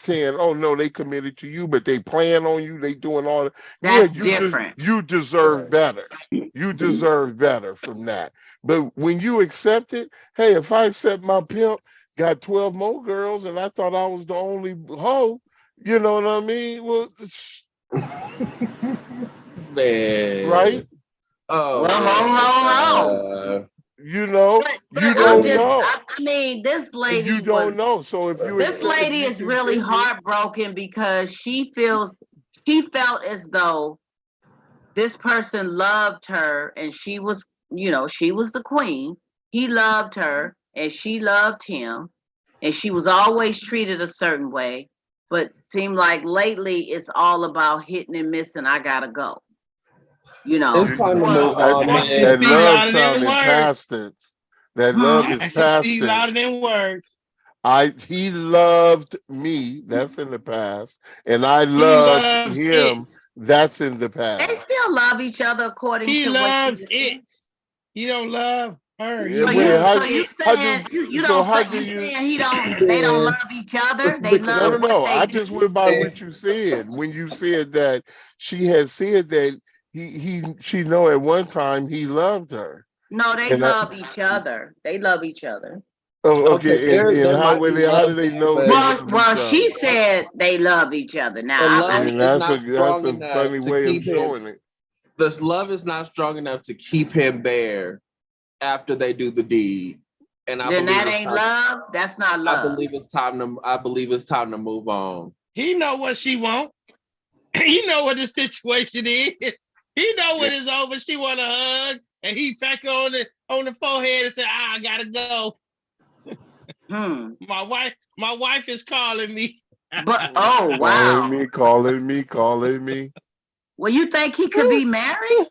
saying, oh no, they committed to you, but they plan on you, they doing all that. That's different. You deserve better. You deserve better from that. But when you accept it, hey, if I accept my pimp got 12 more girls and I thought I was the only hoe, you know what I mean? Well, man. Right? Oh, well, you know, you don't know. I mean, this lady. You don't know. So if you this lady is really heartbroken because she felt as though this person loved her and she was the queen. He loved her and she loved him, and she was always treated a certain way. But seemed like lately it's all about hitting and missing. I gotta go. You know, it's time to move on. That love sounding past it. That love is past it. Louder than words. He loved me. That's in the past, and I loved him. That's in the past. They still love each other according to what loves it. He don't love her. They don't love each other. They love. No. I just went by what you said when you said that she had said that she know at one time he loved her. No, they love each other. They love each other. Oh, okay. And how do they know? Well, she said they love each other. Now, that's a funny way of showing it. This love is not strong enough to keep him there after they do the deed. And then that ain't love. That's not love. I believe it's time to move on. He know what she wants. He know what the situation is. He know when it's over. She want a hug, and he peck her on the forehead and say, I gotta go. My wife is calling me. But wow. Calling me. Well, you think he could be married?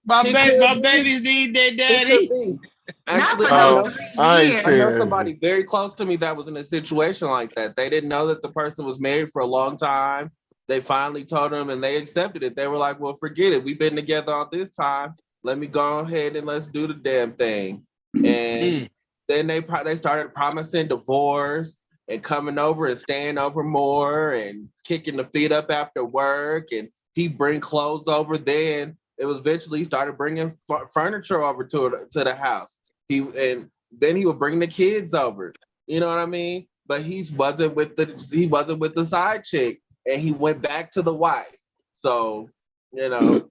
My babies need their daddy. Actually, I know somebody very close to me that was in a situation like that. They didn't know that the person was married for a long time. They finally told them and they accepted it. They were like, well, forget it. We've been together all this time. let me go ahead and let's do the damn thing. And then they started promising divorce and coming over and staying over more and kicking the feet up after work. And he bring clothes over. Then it was eventually he started bringing furniture over to the house. And then he would bring the kids over. You know what I mean? But he wasn't with the side chick, and he went back to the wife. So, you know.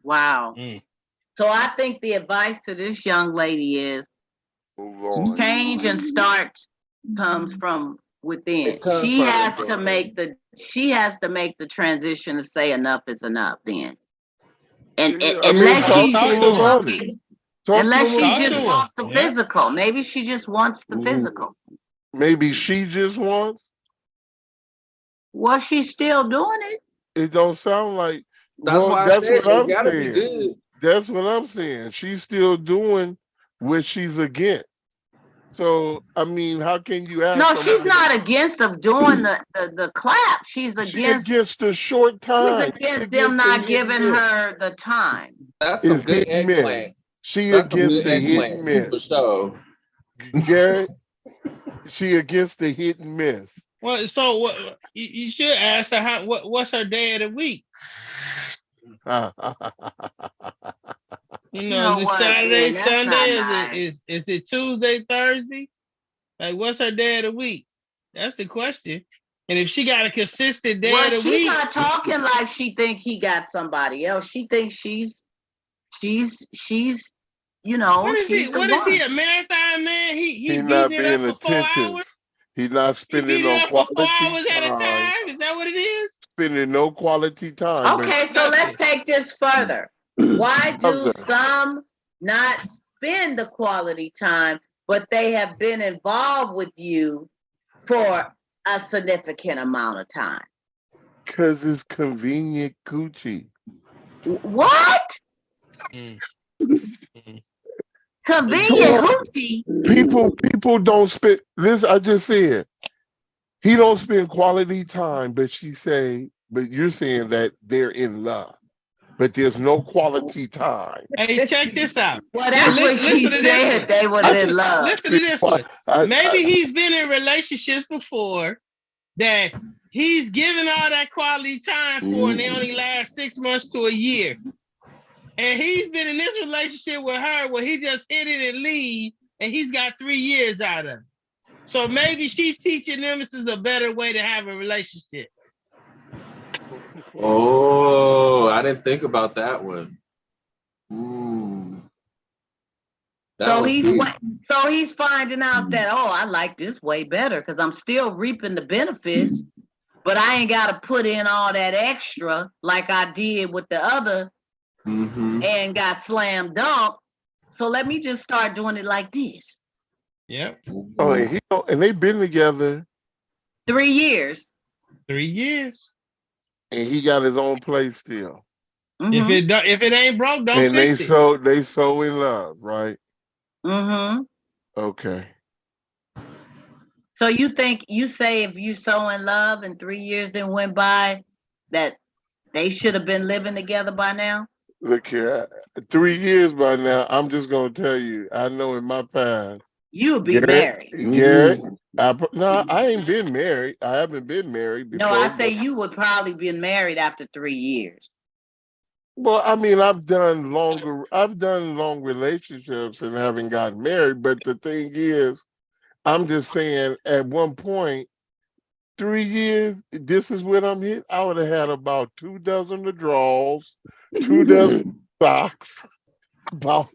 Wow. So I think the advice to this young lady is change and start comes from within. She has to make the transition to say enough is enough then. And unless she just wants the physical. Maybe she just wants the physical. Maybe she just wants. Well, she's still doing it. It don't sound like. That's why I said it gotta be good. That's what I'm saying. She's still doing what she's against. So I mean, how can you ask? No, she's not against them doing the clap. She's against the short time. She's against them not giving her the time. That's some good eggplant. She against the hit and miss. For sure. Garrett, she against the hit and miss. Well, so what you should ask her what's her day of the week? Is it Saturday, Sunday? Is it Tuesday, Thursday? Like, what's her day of the week? That's the question. And if she got a consistent day of the week, she's not talking like she think he got somebody else. She thinks she's you know. What is he? A marathon man? He not beating being it up for 4 attentive. hours. He's not spending no quality 4 hours time. at a time. Is that what it is? Spending no quality time. Okay, so let's take this further. Why do some not spend the quality time, but they have been involved with you for a significant amount of time? Because it's convenient coochie. What? Convenient coochie? People don't spend this. I just said he don't spend quality time, but you're saying that they're in love. But there's no quality time. Hey, check this out. Well, that's what she said. They was in love. Listen to this one. Maybe he's been in relationships before that he's given all that quality time for, and they only last 6 months to a year. And he's been in this relationship with her where he just hit it and leave, and he's got 3 years out of it. So maybe she's teaching them this is a better way to have a relationship. Oh, I didn't think about that one. So he's finding out that, I like this way better because I'm still reaping the benefits, but I ain't got to put in all that extra like I did with the other and got slam dunk. So let me just start doing it like this. Yeah. Oh, and they've been together 3 years. 3 years. And he got his own place still. If it ain't broke, don't and fix it. And they so in love, right? Okay. So you say if you so in love and 3 years then went by, that they should have been living together by now? Look here, 3 years by now, I'm just going to tell you, I know in my past. You would be married. Garrett, no, I ain't been married. I haven't been married before. No, I say you would probably be married after 3 years. Well, I mean, I've done long relationships and haven't gotten married. But the thing is, I'm just saying at one point, 3 years, this is what I'm hitting. I would have had about 2 dozen of drawers, 2 dozen socks, about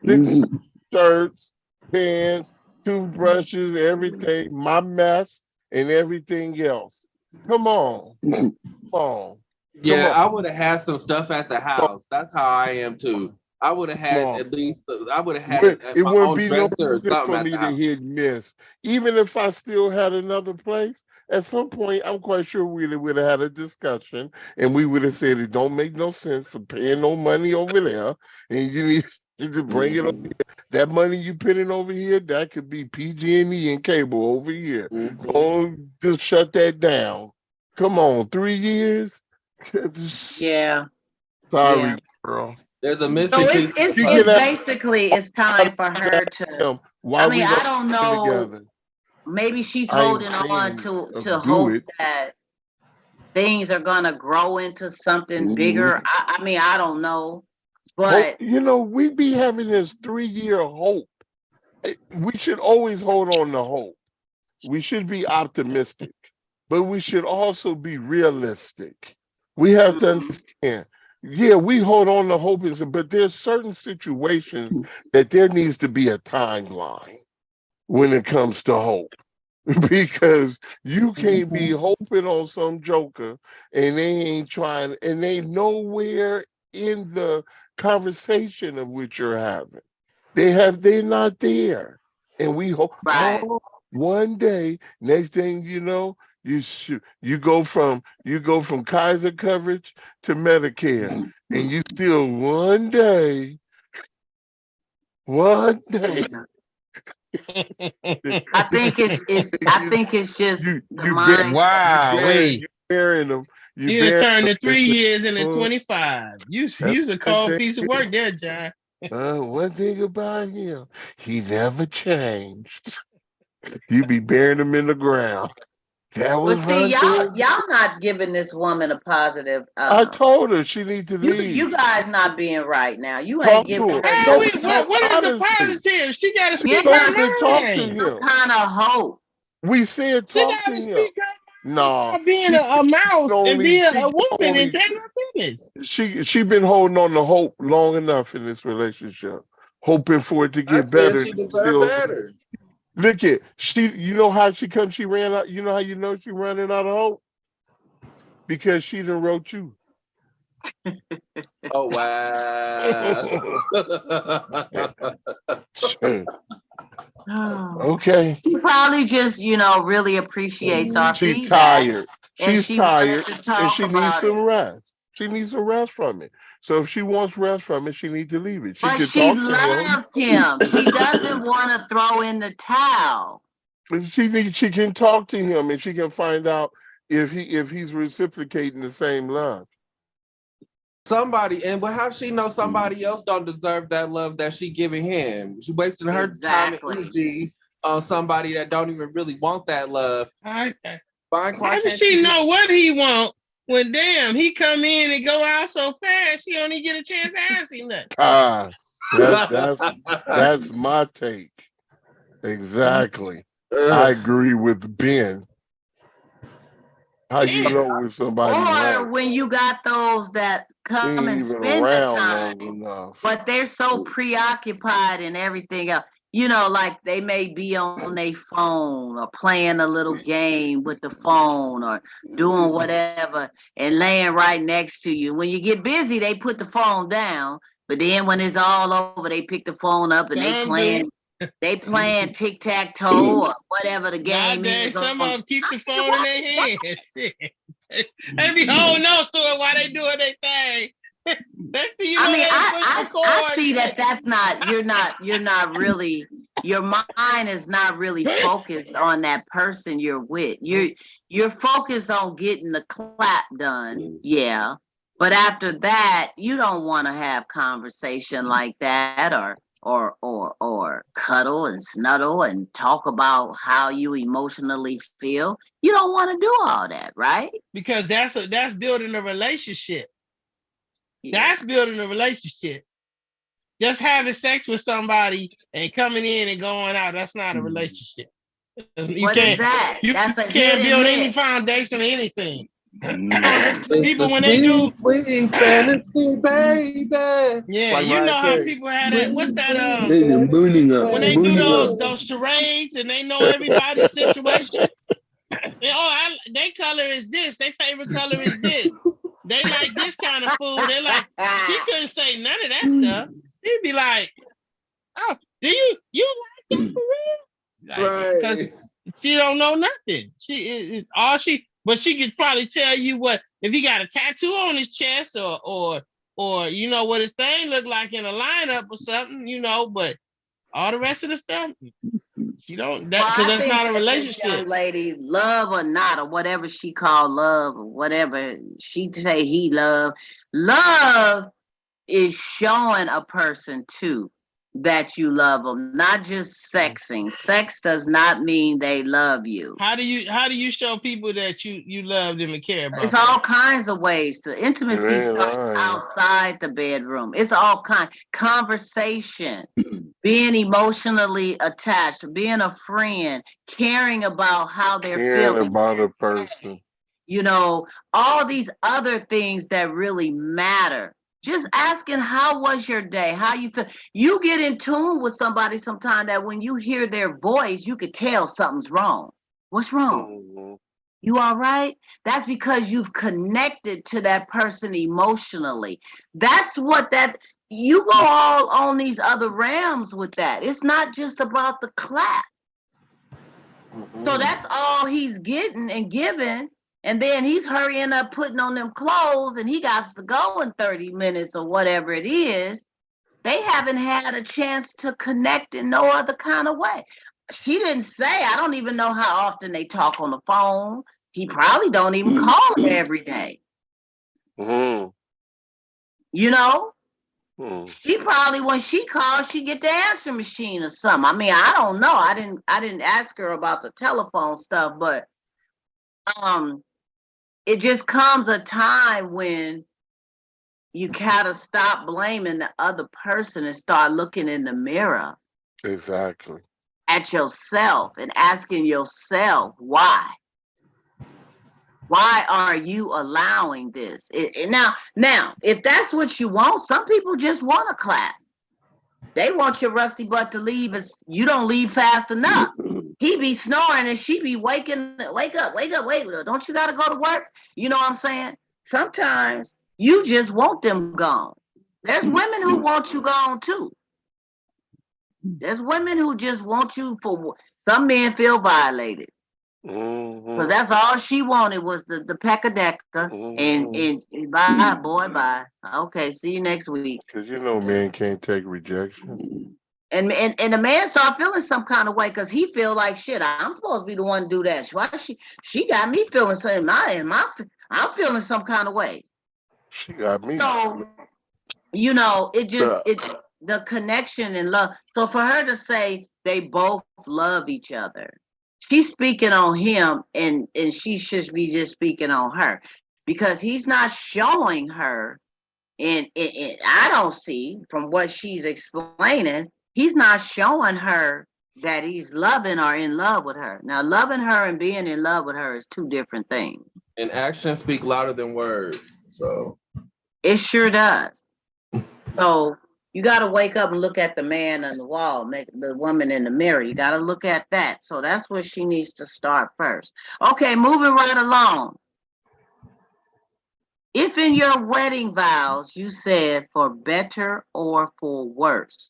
6 shirts, pants, toothbrushes, everything, my mess and everything else. Come on. Yeah, I would have had some stuff at the house. That's how I am too. I would have had at least. I would have had it my wouldn't own be no dresser or reason something for at me the to house. hit miss. Even if I still had another place, at some point, I'm quite sure we would have had a discussion, and we would have said it don't make no sense for paying no money over there, and you need to bring it over here. That money you putting over here, that could be PG&E and cable over here. Don't just shut that down. Come on, 3 years. Yeah. Sorry, girl. There's a missing So piece. it's basically it's time for her to. I mean, I don't know. Maybe she's holding on to hope that things are gonna grow into something bigger. I mean, I don't know, but you know, we be having this 3-year hope. We should always hold on to hope. We should be optimistic, but we should also be realistic. We have to understand. Yeah, we hold on to hope, but there's certain situations that there needs to be a timeline when it comes to hope. Because you can't be hoping on some joker and they ain't trying, and they nowhere in the conversation of which you're having. They're not there. And we hope one day, next thing you know, you go from Kaiser coverage to Medicare, and you still one day. I think it's just the mind. Wow, wait. You burying them. You done turned the 3 years into 25. You a cold piece of work there, John. One thing about him, he never changed. You be burying him in the ground. That was y'all not giving this woman a positive. I told her she needs to leave. You guys not being right now. You ain't giving her. What is the positive? She got to speak her mind. Talk to him. What kind of hope? We said talk to him. No, being a mouse and being a woman and taking her business. She been holding on to hope long enough in this relationship, hoping for it to get better. She deserves better. Look at you know how she ran out. You know how you know she running out of hope? Because she done wrote you. Oh wow. Okay. She probably just, really appreciates our feedback. She's tired. She's tired, and she needs some rest. She needs some rest from it. So if she wants rest from it, she needs to leave it. She loves him. She doesn't want to throw in the towel. She can talk to him, and she can find out if he's reciprocating the same love. But how she know somebody else don't deserve that love that she giving him? She wasting her time and energy on somebody that don't even really want that love. How does she know what he want when he come in and go out so fast she only get a chance to ask him that? That's my take. Exactly. I agree with Ben. How you know when somebody when you got those that come and spend the time, but they're so preoccupied in everything else. Like they may be on their phone or playing a little game with the phone or doing whatever and laying right next to you. When you get busy, they put the phone down, but then when it's all over, they pick the phone up and they playing tic-tac-toe or whatever the game is. Some of them keep the phone in their hands. They be holding on to it while they doing their thing. I see that's not. You're not really. Your mind is not really focused on that person you're with. You're focused on getting the clap done. Yeah, but after that, you don't want to have conversation like that or cuddle and snuggle and talk about how you emotionally feel. You don't want to do all that, right? Because that's building a relationship. Yeah. That's building a relationship. Just having sex with somebody and coming in and going out, that's not a relationship. What is that? You can't build any foundation or anything. People when they do sweet fantasy, baby. Yeah, like you know how people have that. What's that? When they do those charades and they know everybody's situation. Their color is this. Their favorite color is this. They like this kind of food. They like. She couldn't say none of that stuff. She'd be like, "Oh, do you like that for real?" Right. Because she don't know nothing. She is all she. But she could probably tell you what if he got a tattoo on his chest or you know what his thing look like in a lineup or something, but all the rest of the stuff, she don't because that's not a relationship. Young lady, love or not, or whatever she called love, or whatever she say he love is showing a person too that you love them, not just sexing. Sex does not mean they love you. How do you show people that you love them and care about It's them? all kinds of ways. The intimacy starts outside the bedroom. It's all kind conversation, being emotionally attached, being a friend, caring about how they're feeling, about a person. You know, all these other things that really matter. Just asking, how was your day? How you feel? You get in tune with somebody sometime that when you hear their voice, you could tell something's wrong. What's wrong? Mm-hmm. You all right? That's because you've connected to that person emotionally. That's what you go all on these other realms with that. It's not just about the clap. Mm-hmm. So that's all he's getting and giving. And then he's hurrying up, putting on them clothes, and he got to go in 30 minutes or whatever it is. They haven't had a chance to connect in no other kind of way. She didn't say, I don't even know how often they talk on the phone. He probably don't even call her every day. Mm-hmm. You know? Mm-hmm. She probably, when she calls, she get the answer machine or something. I mean, I don't know. I didn't ask her about the telephone stuff, but it just comes a time when you gotta stop blaming the other person and start looking in the mirror. Exactly. At yourself and asking yourself, why? Why are you allowing this? Now, if that's what you want, some people just want to clap. They want your rusty butt to leave as you don't leave fast enough. He be snoring and she be wake up, don't you gotta go to work? You know what I'm saying? Sometimes you just want them gone. There's women who want you gone too. There's women who just want you for, some men feel violated. Because that's all she wanted was the peck-a-decker and bye, boy, bye. Okay, see you next week. Because men can't take rejection. And the man start feeling some kind of way because he feel like, shit, I'm supposed to be the one to do that. Why she got me feeling something. I'm feeling some kind of way. She got me. So, it just the connection and love. So for her to say they both love each other, she's speaking on him and she should be just speaking on her because he's not showing her. And I don't see from what she's explaining, he's not showing her that he's loving or in love with her. Now, loving her and being in love with her is two different things. And actions speak louder than words. So it sure does. So you got to wake up and look at the man on the wall, make the woman in the mirror. You got to look at that. So that's where she needs to start first. Okay, moving right along. If in your wedding vows you said for better or for worse,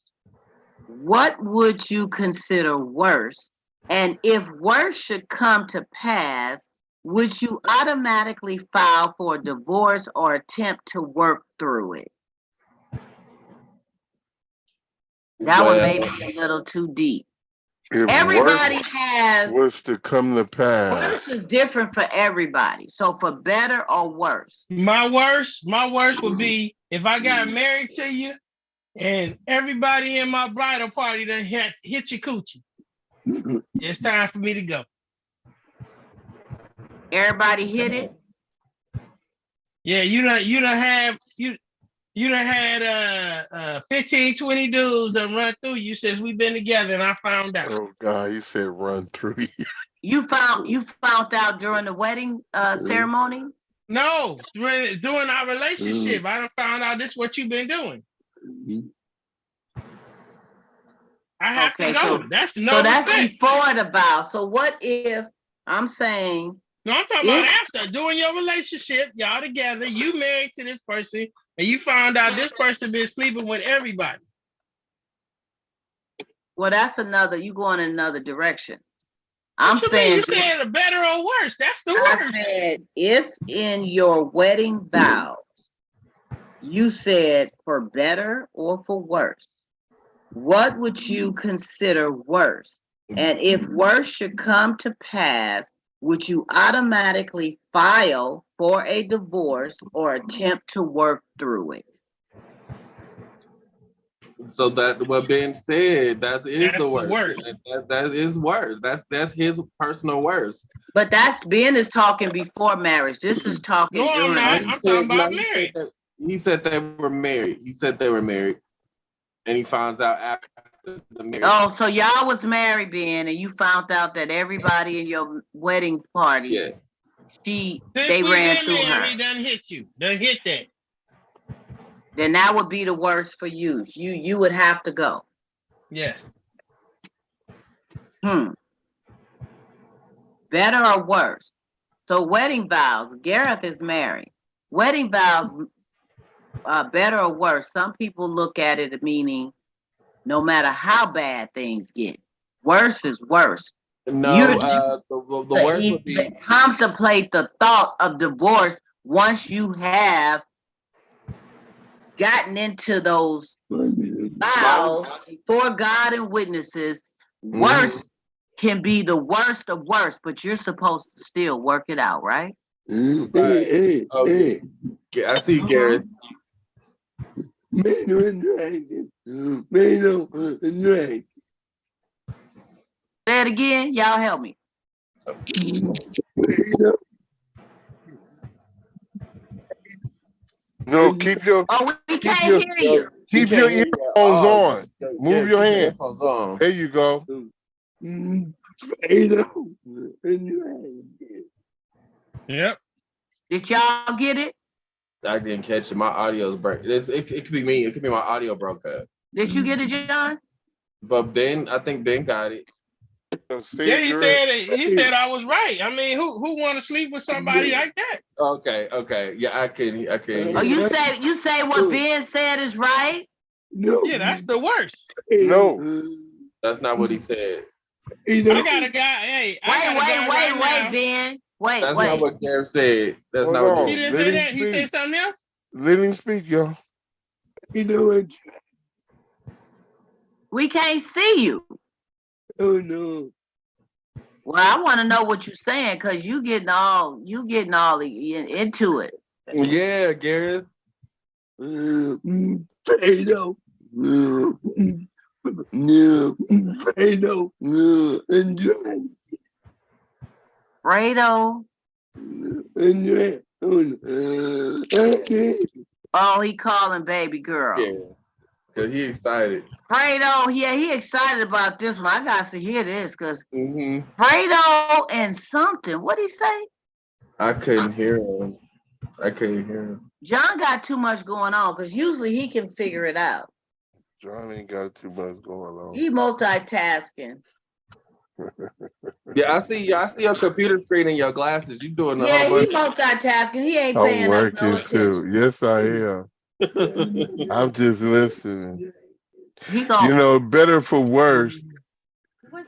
what would you consider worse? And if worse should come to pass, would you automatically file for a divorce or attempt to work through it? That one may be a little too deep. Everybody has worse to come to pass. Worse is different for everybody. So for better or worse. My worst would be if I got married to you and everybody in my bridal party done hit your coochie. It's time for me to go. Everybody hit it? Yeah, you done had 15, 20 dudes that run through you since we've been together, and I found out. Oh God, you said run through you. You found out during the wedding ceremony? No, during our relationship, I done found out this is what you've been doing. I have to go. So that's before the vow. So what if I'm saying? No, I'm talking about after. During your relationship, y'all together, you married to this person, and you found out this person been sleeping with everybody. Well, that's you going in another direction. What you saying? You said a better or worse. That's the worst. I said, if in your wedding vows, you said for better or for worse, what would you consider worse? And if worse should come to pass, would you automatically file for a divorce or attempt to work through it? So that what Ben said, that's the worst. worst. That is worse. That's his personal worst. But Ben is talking before marriage. This is talking No, I'm during. not. I'm talking about marriage. He said they were married. He said they were married, and he finds out after the marriage. Oh, so y'all was married, Ben, and you found out that everybody in your wedding party, they ran through her. He done hit you. Done hit that. Then that would be the worst for you. You would have to go. Yes. Better or worse? So wedding vows. Gareth is married. Wedding vows, better or worse? Some people look at it no matter how bad things get, worse is worse. No, the worst would be contemplate the thought of divorce once you have gotten into those vows before God and witnesses. Worse can be the worst of worst, but you're supposed to still work it out, right? Okay. I see, Garrett. Say it again. Y'all help me. No, keep your. We can't hear you. Keep your earphones on. Move your hand. There you go. Yep. Did y'all get it? I didn't catch it. My audio's broke. It could be me. It could be my audio broke up. Did you get it, John? But I think Ben got it. Yeah, he said I was right. I mean, who want to sleep with somebody like that? Okay. Yeah, I can. Oh, you say what Ben said is right? No. Yeah, that's the worst. No. That's not what he said. I got a guy. Hey, wait, Ben. Wait. That's not what Gareth said. That's not what he didn't say that. He said something else. Let him speak, y'all. We can't see you. Oh no. Well, I want to know what you're saying because you getting all into it. Yeah, Gareth. Fredo. Fredo. Oh, he calling baby girl. Yeah, because he excited. Fredo, yeah, he excited about this one. I got to hear this because Fredo and something. What'd he say? I couldn't hear him. John got too much going on because usually he can figure it out. John ain't got too much going on. He multitasking. Yeah, I see your computer screen and your glasses. You doing the whole bunch. He multitasking. He ain't paying us no attention. Too. Yes, I am. I'm just listening. Better for worse.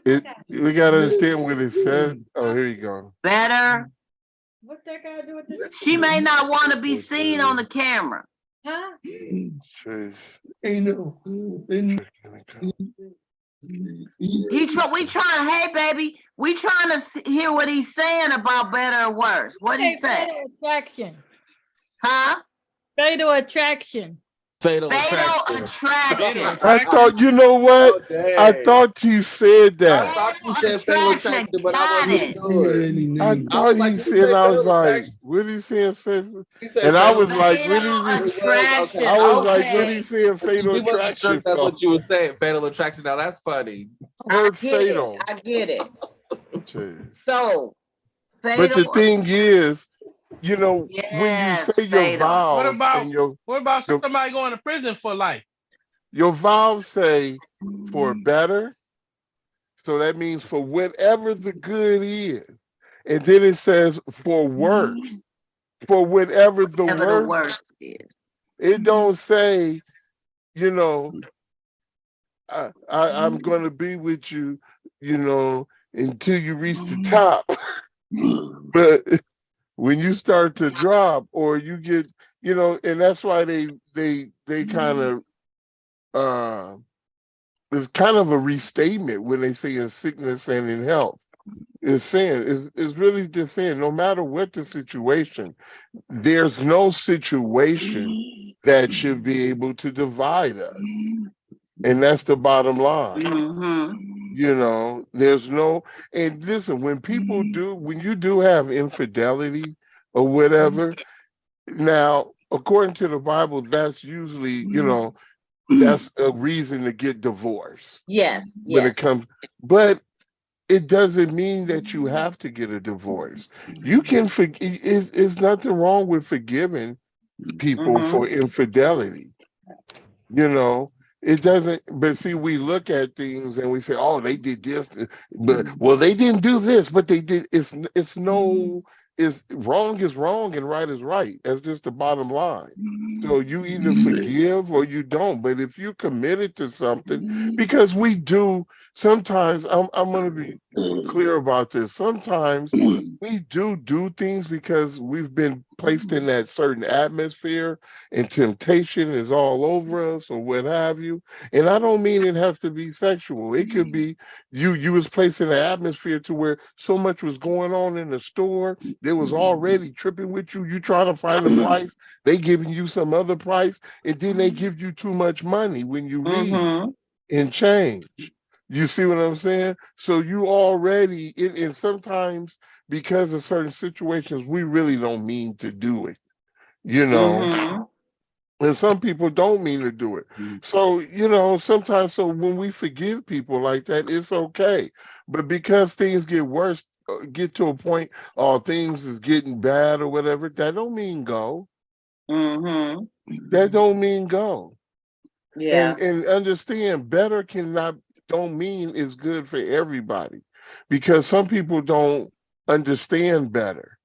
We gotta understand what it says. Oh, here you go. Better. What's that got to do with this? She may not want to be seen on the camera. Huh? Hey baby, we trying to hear what he's saying about better or worse. What he say? Fatal attraction. Huh? Fatal attraction. Fatal attraction. I thought, you know what? I thought you said that. I thought you said fatal attraction, but I wasn't sure. I thought you said, I was like, what did he say? And I was like, what is it? I was like, what did he say? Fatal attraction. Sure that's what you were saying, fatal attraction. Now that's funny. I get it. So, but the thing is, when you say your vows, what about somebody going to prison for life? Your vows say for better, so that means for whatever the good is, and then it says for worse, for whatever the worst is. It don't say, I'm going to be with you, until you reach the top, but when you start to drop or you get, and that's why they kind of, it's kind of a restatement when they say in sickness and in health. It's saying, it's really just saying, no matter what the situation, there's no situation that should be able to divide us. And that's the bottom line. Mm-hmm. You know, there's no, and listen, when people do, when you do have infidelity or whatever, now, according to the Bible, that's usually, you know, that's a reason to get divorced Yes, when it yes. comes, but it doesn't mean that you have to get a divorce. You can forgive, it's nothing wrong with forgiving people Mm-hmm. for infidelity. You know, it doesn't, but see, we look at things and we say, oh, they did this, but well, they didn't do this, but they did. It's no, it's wrong is wrong and right is right. That's just the bottom line. So you either forgive or you don't. But if you're committed to something, because we do sometimes, I'm going to be clear about this. Sometimes we do things because we've been placed in that certain atmosphere and temptation is all over us or what have you. And I don't mean it has to be sexual. It could be you was placed in an atmosphere to where so much was going on in the store. They was already tripping with you. You trying to find a price. They giving you some other price, and then they give you too much money when you read Mm-hmm. and change. You see what I'm saying? So you already, and sometimes because of certain situations, we really don't mean to do it, you know? Mm-hmm. And some people don't mean to do it. So, you know, sometimes, so when we forgive people like that, it's okay. But because things get worse, get to a point, or things is getting bad or whatever, that don't mean go. Mm-hmm. That don't mean go. Yeah. And understand, better cannot don't mean it's good for everybody, because some people don't understand better.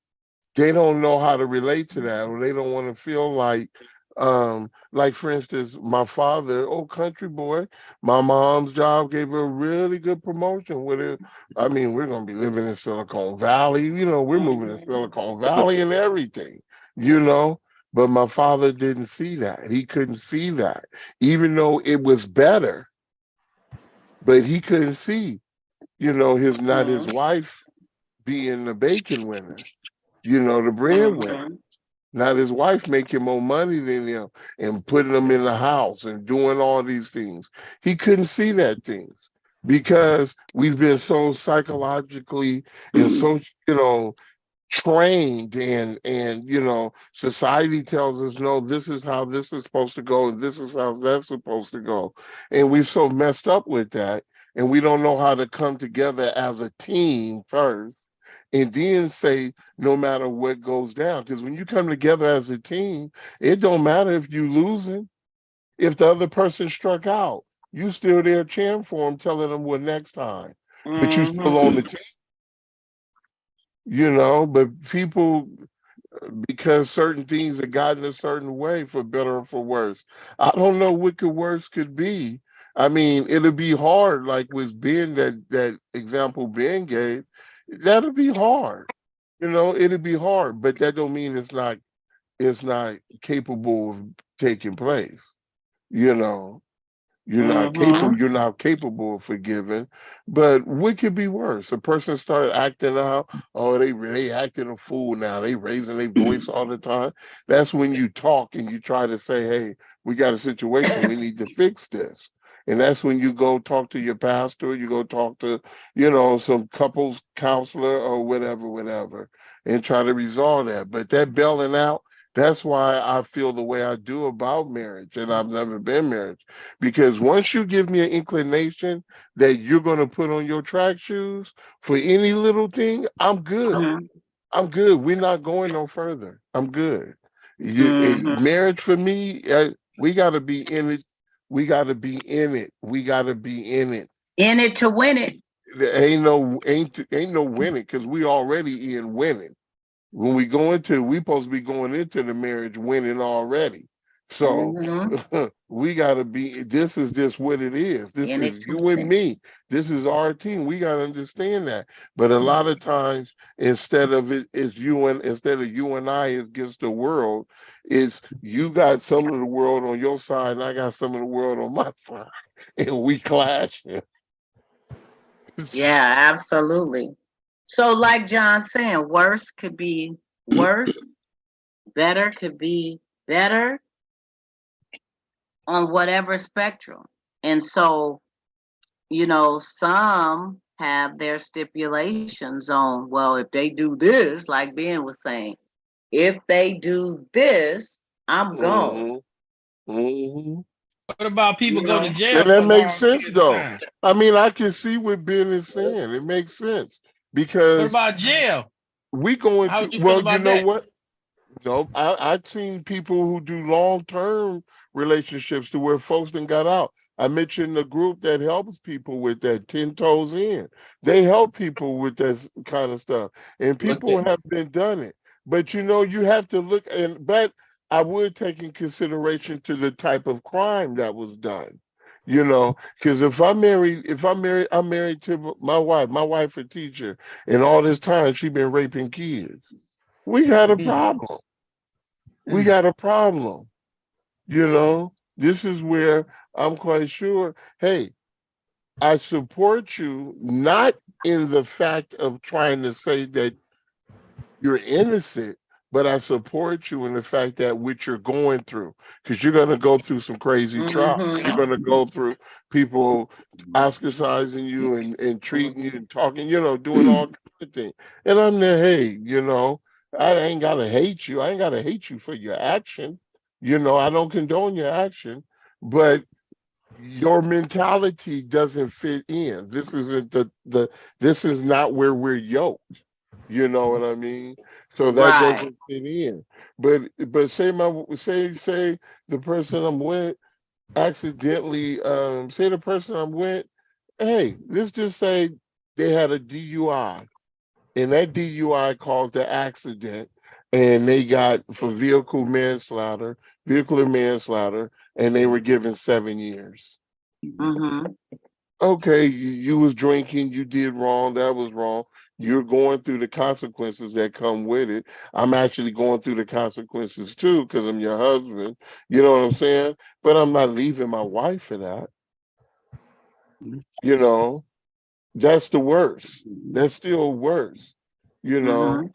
They don't know how to relate to that, or they don't want to feel like for instance, my father, old country boy, my mom's job gave her a really good promotion with it. I mean, we're gonna be living in Silicon Valley, you know, we're moving to Silicon Valley and everything, you know. But my father didn't see that. He couldn't see that, even though it was better, but he couldn't see, you know, his not his Mm-hmm. wife being the bacon winner, you know, the breadwinner. Mm-hmm. Not his wife making more money than him and putting them in the house and doing all these things. He couldn't see that things because we've been so psychologically and so, you know, trained, and you know, society tells us no, this is how this is supposed to go and this is how that's supposed to go. And we're so messed up with that, and we don't know how to come together as a team first and then say no matter what goes down, because when you come together as a team, it don't matter if you losing. If the other person struck out, you still there cheering for them, telling them what next time, but you still on the Mm-hmm. team, you know. But people, because certain things have gotten a certain way, for better or for worse. I don't know what could worse could be. I mean, it'll be hard, like with Ben, that example Ben gave. That'll be hard. You know, it'll be hard, but that don't mean it's not capable of taking place. You know. Mm-hmm. You're not capable of forgiving. But what could be worse? A person started acting out, oh, they acting a fool now. They raising their voice all the time. That's when you talk and you try to say, hey, we got a situation, we need to fix this. And that's when you go talk to your pastor, you go talk to, you know, some couples counselor or whatever, and try to resolve that. But that bailing out, that's why I feel the way I do about marriage, and I've never been married. Because once you give me an inclination that you're going to put on your track shoes for any little thing, I'm good. I'm good. We're not going no further. I'm good. Mm-hmm. Marriage for me, we got to be in it. We got to be in it. We got to be in it. In it to win it. There ain't no winning, because we already in winning. When we supposed to be going into the marriage winning already. So Mm-hmm. we gotta be, this is just what it is. This In it is to you win and me. This is our team. We gotta understand that. But a lot of times, instead of you and I against the world, it's you got some of the world on your side and I got some of the world on my side. And we clashing. it. Yeah, absolutely. So like John saying, worse could be worse, better could be better on whatever spectrum. And so, you know, some have their stipulations on, well, if they do this, like Ben was saying, if they do this, I'm gone. What about people go to jail And for that a makes long sense, period of though. time? I mean, I can see what Ben is saying. It makes sense What because about jail? we going How to, would you feel well, you about know that? what? No, I've seen people who do long-term relationships to where folks then got out. I mentioned the group that helps people with that 10 toes in. They help people with that kind of stuff. And people have been done it. But you know, you have to look but I would take in consideration to the type of crime that was done. You know, because I'm married to my wife. My wife a teacher, and all this time she been raping kids. We got a problem. We got a problem. You know, this is where I'm quite sure, hey, I support you not in the fact of trying to say that you're innocent, but I support you in the fact that what you're going through, because you're going to go through some crazy trials. You're going to go through people ostracizing you and treating you and talking, you know, doing all kinds of things. And I'm there, hey, you know, I ain't got to hate you. I ain't got to hate you for your action. You know, I don't condone your action, but your mentality doesn't fit in. This isn't this is not where we're yoked. You know what I mean? So that Right. doesn't fit in. But say the person I'm with accidentally say the person I'm with, hey, let's just say they had a DUI and that DUI caused the accident and they got for vehicular manslaughter, and they were given 7 years. Okay, you was drinking, you did wrong, that was wrong. You're going through the consequences that come with it. I'm actually going through the consequences too because I'm your husband. You know what I'm saying? But I'm not leaving my wife for that. You know, that's the worst. That's still worse. You know,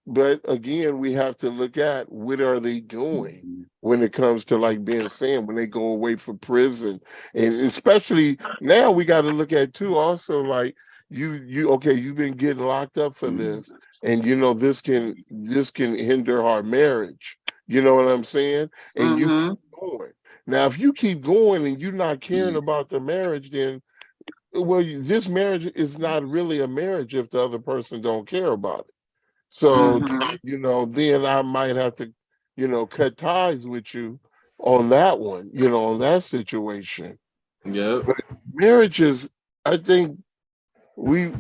but again, we have to look at what are they doing when it comes to like being saying when they go away from prison, and especially now we got to look at too also like you okay, you've been getting locked up for this, and you know this can hinder our marriage. You know what I'm saying? And you keep going. Now, if you keep going and you're not caring about the marriage, then well, this marriage is not really a marriage if the other person don't care about it. So, you know, then I might have to, you know, cut ties with you on that one, you know, on that situation. Yep. But marriages, I think we,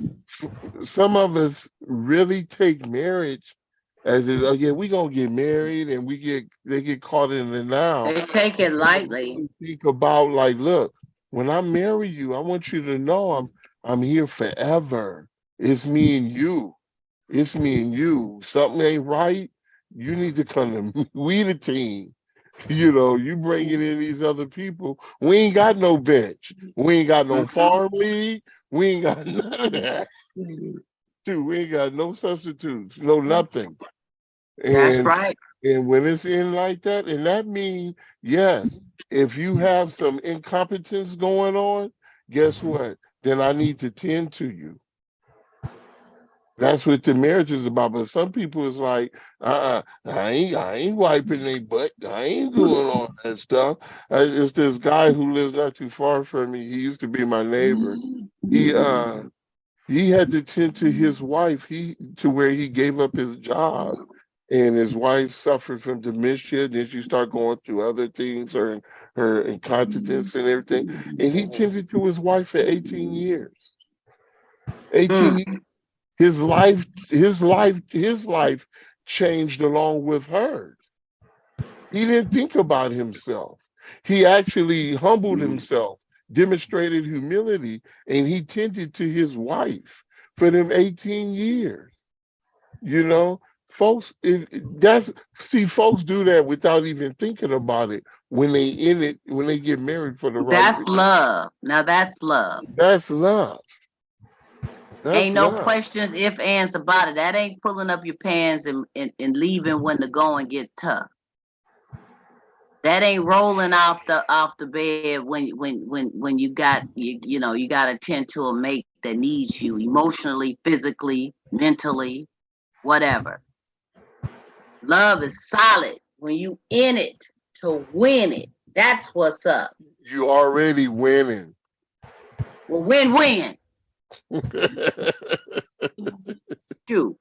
some of us really take marriage as is, oh yeah, we gonna get married and they get caught in it now. They take it lightly. Think about like, look, when I marry you, I want you to know I'm here forever. It's me and you. It's me and you. Something ain't right. You need to come to me. We the team. You know, you bringing in these other people. We ain't got no bench. We ain't got no farm league. We ain't got none of that. Dude, we ain't got no substitutes, no nothing. That's And right. and when it's in like that, and that means yes, if you have some incompetence going on, guess what? Then I need to tend to you. That's what the marriage is about. But some people is like, I ain't wiping their butt. I ain't doing all that stuff. It's this guy who lives not too far from me. He used to be my neighbor. He he had to tend to his wife. He to where he gave up his job, and his wife suffered from dementia. Then she started going through other things, her incontinence and everything. And he tended to his wife for 18 years. 18 years. His life changed along with hers. He didn't think about himself. He actually humbled himself, demonstrated humility, and he tended to his wife for them 18 years. You know, folks, folks do that without even thinking about it when they in it, when they get married for the right That's reason. love. Now that's love. That's love. That's Ain't no love. questions, if, ands about it. That ain't pulling up your pants and leaving when the going get tough. That ain't rolling off the bed when you got you know you got to tend to a mate that needs you emotionally, physically, mentally, whatever. Love is solid when you in it to win it. That's what's up. You already winning. Well, win-win. Shoot,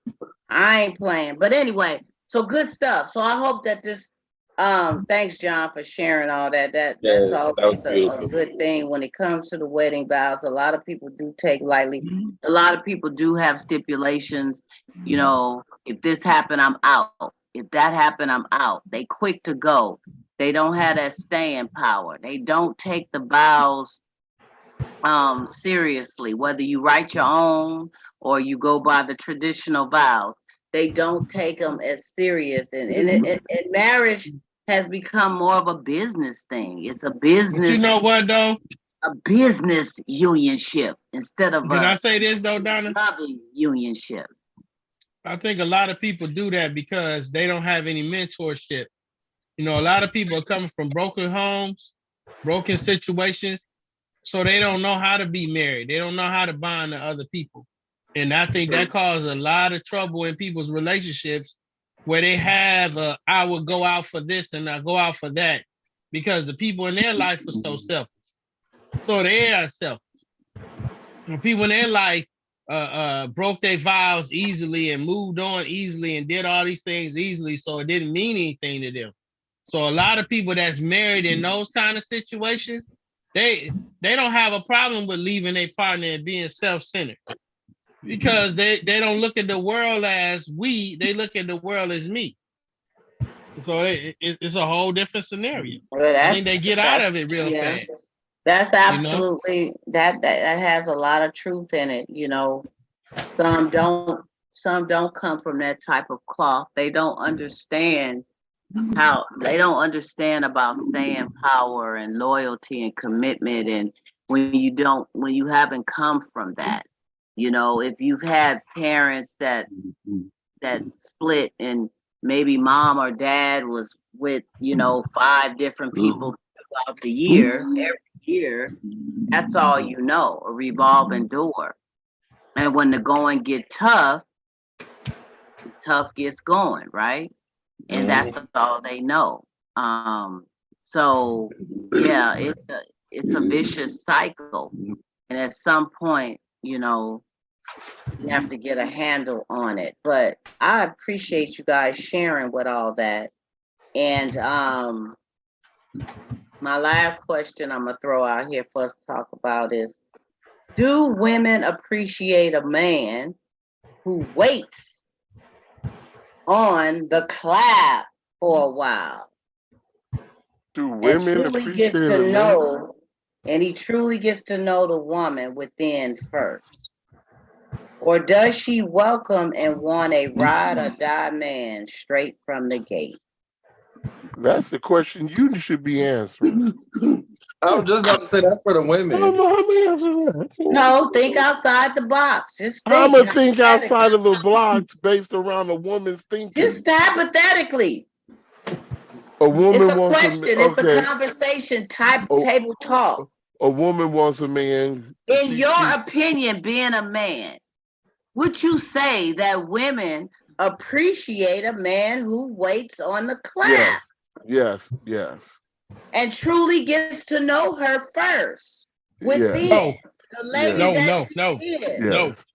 I ain't playing. But anyway, so good stuff. So I hope that this thanks John for sharing all that. That's always a good thing when it comes to the wedding vows. A lot of people do take lightly. A lot of people do have stipulations. You know, if this happened, I'm out. If that happened, I'm out. They quick to go. They don't have that staying power. They don't take the vows seriously, whether you write your own or you go by the traditional vows. They don't take them as serious, and marriage has become more of a business thing. It's a business. But you know what though? A business unionship instead of Can I say this though, Donna? Loving unionship. I think a lot of people do that because they don't have any mentorship. You know, a lot of people are coming from broken homes, broken situations, so they don't know how to be married. They don't know how to bond to other people. And I think that causes a lot of trouble in people's relationships where they have I would go out for this and I go out for that because the people in their life are so selfish. So they are selfish. And people in their life broke their vows easily and moved on easily and did all these things easily, so it didn't mean anything to them. So a lot of people that's married in those kind of situations, they don't have a problem with leaving their partner and being self-centered. Because they don't look at the world as we, they look at the world as me. So it's a whole different scenario. Well, I think they get out of it real fast. That's absolutely, you know? that has a lot of truth in it. You know, some don't come from that type of cloth. They don't understand about staying power and loyalty and commitment. And when you haven't come from that. You know, if you've had parents that split and maybe mom or dad was with, 5 different people throughout the year, every year, that's all you know, a revolving door. And when the going get tough gets going, right? And that's all they know. So yeah, it's a vicious cycle. And at some point, you have to get a handle on it. But I appreciate you guys sharing with all that. And my last question I'm gonna throw out here for us to talk about is, do women appreciate a man who waits on the clap for a while? Do women appreciate a man? And he truly gets to know the woman within first? Or does she welcome and want a ride or die man straight from the gate? That's the question you should be answering. I was just about to say that for the women. No, think outside the box. I'm going to think outside of the box based around a woman's thinking. Just hypothetically. A woman it's a wants question. It's a conversation table talk. A woman wants a man. In your opinion, being a man, would you say that women appreciate a man who waits on the clap? Yes. And truly gets to know her first. Within the lady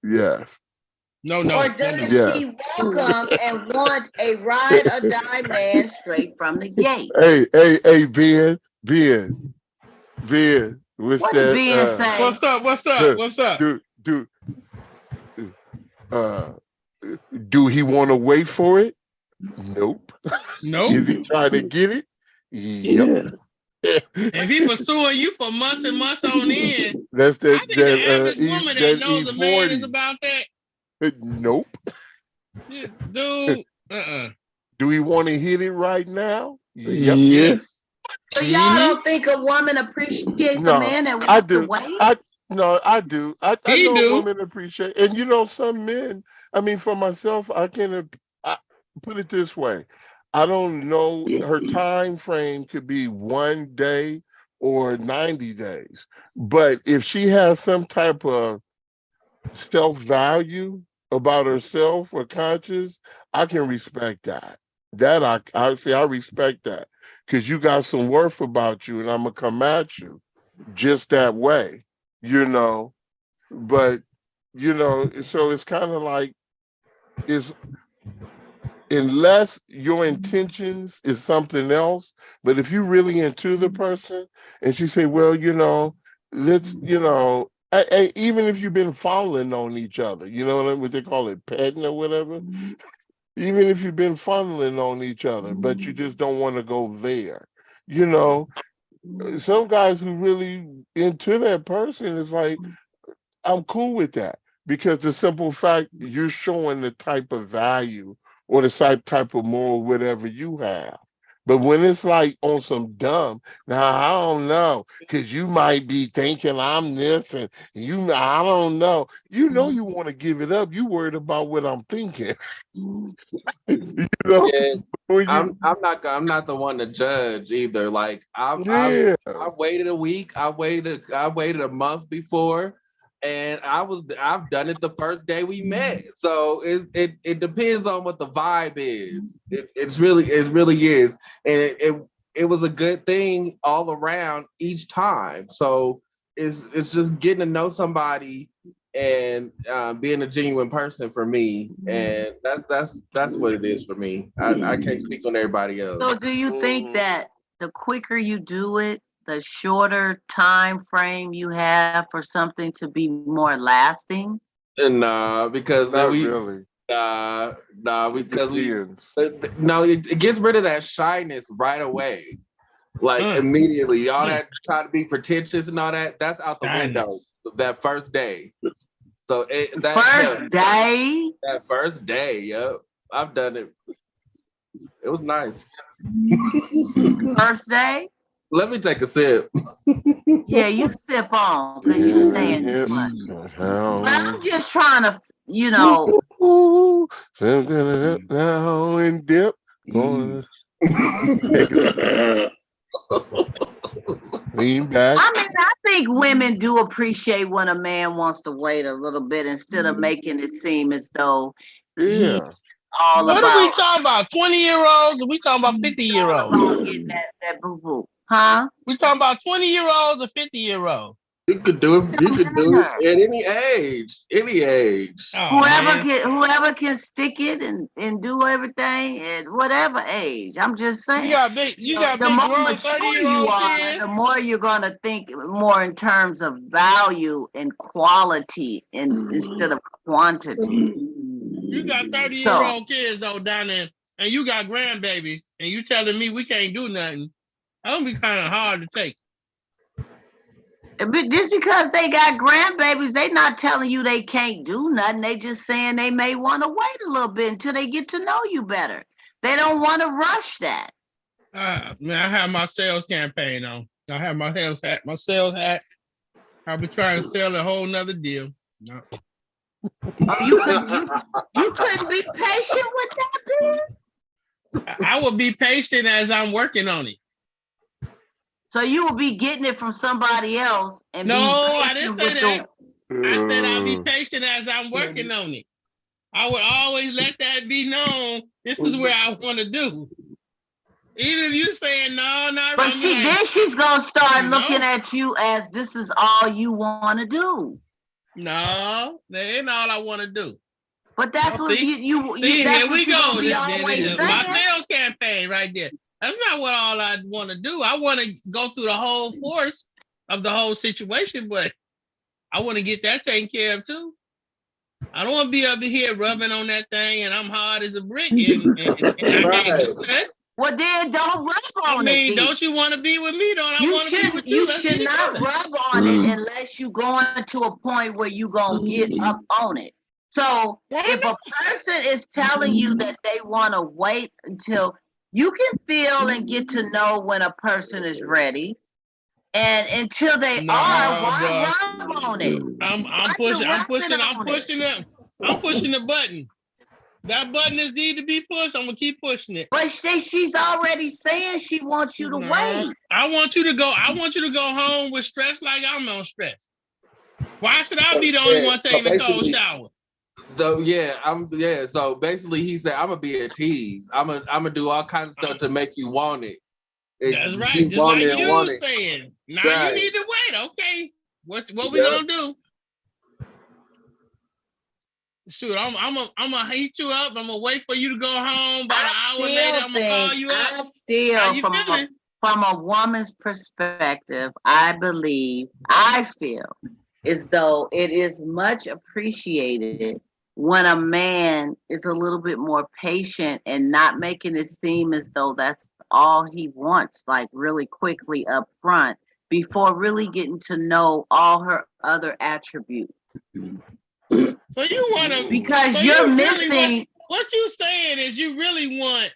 Yes. No. Or does she welcome and want a ride or die man straight from the gate? Hey, Ben. What did Ben say? What's up? Do he want to wait for it? Nope. Is he trying to get it? Yep. If he pursuing you for months and months on end, that's I think the average woman that knows a man is about that. Nope. Dude, Do we want to hit it right now? Yep. Yes. So y'all don't think a woman appreciates a man that wants to wait? I do. I know women appreciate, and some men. I mean, for myself, I put it this way: I don't know. Her time frame could be 1 day or 90 days. But if she has some type of self-value about herself or conscious, I can respect that. That I say I respect that. Because you got some worth about you and I'm gonna come at you just that way, you know. But so it's kind of like it's unless your intentions is something else, but if you really into the person and she say, well, let's, even if you've been fondling on each other, you know what they call it, petting or whatever, even if you've been fondling on each other, but you just don't want to go there, you know, some guys who really into that person is like, I'm cool with that because the simple fact you're showing the type of value or the type of moral whatever you have. But when it's like on some dumb, now I don't know, because you might be thinking I'm this and I don't know. You know you want to give it up. You worried about what I'm thinking. you know? Yeah, You, I'm not the one to judge either. Like I've waited a week, I waited a month before, and I've done it the first day we met. So it depends on what the vibe is. It really is, and it was a good thing all around each time. So it's just getting to know somebody and being a genuine person for me, and that's what it is for me. I can't speak on everybody else. So do you think that the quicker you do it, the shorter time frame you have for something to be more lasting? Because not we really. Because it gets rid of that shyness right away. Like immediately, all that trying to be pretentious and all that's out the window that first day. So that first day, yep, I've done it. It was nice. First day? Let me take a sip. Yeah, you sip on because you're saying too much. But I'm just trying to, now and dip. Lean back. I mean, I think women do appreciate when a man wants to wait a little bit instead of making it seem as though he's all what about. What are we talking about? 20-year-olds? Or we talking about 50-year-olds? Getting that boo boo, huh? We talking about 20-year-olds or 50-year-olds? You could do it. You could do it at any age. Any age. Oh, whoever can stick it and do everything at whatever age. I'm just saying. The more mature you are, the more you're gonna think more in terms of value and quality instead of quantity. You got 30-year-old kids though down there, and you got grandbabies, and you telling me we can't do nothing. That would be kind of hard to take. But just because they got grandbabies, they not telling you they can't do nothing. They just saying they may want to wait a little bit until they get to know you better. They don't want to rush that. Man, I have my sales campaign on. I have my sales hat. I'll be trying to sell a whole nother deal. No. You couldn't be patient with that, bitch? I will be patient as I'm working on it. So you will be getting it from somebody else and I didn't say that. I said I'll be patient as I'm working on it. I would always let that be known. This is where I want to do. Even if you saying no, not. But then she's gonna start looking at you as this is all you want to do. No, that ain't all I want to do. But that's what you. Here we go. My sales campaign right there. That's not what all I want to do. I want to go through the whole force of the whole situation, but I want to get that taken care of too. I don't want to be up here rubbing on that thing and I'm hard as a brick and I can't do that. Well, then don't rub on it. Don't you want to be with me? Don't I want to be with you? You should not rub on it unless you going to a point where you going to get up on it. So if a person is telling you that they want to wait until you can feel and get to know when a person is ready. And until they why rub on it? I'm pushing the button. That button is need to be pushed. I'm gonna keep pushing it. But she's already saying she wants you to wait. I want you to go home with stress like I'm on stress. Why should I be the only one taking a cold shower? So so basically he said I'm gonna be a tease. I'm gonna do all kinds of stuff to make you want it. That's right. Just like you saying. Now you need to wait. Okay. What we gonna do? Shoot, I'm gonna heat you up. I'm gonna wait for you to go home. About an hour later, I'm gonna call you up. From a woman's perspective, I feel as though it is much appreciated when a man is a little bit more patient and not making it seem as though that's all he wants, like really quickly up front, before really getting to know all her other attributes. So you want to, because you're missing. Really what you saying is you really want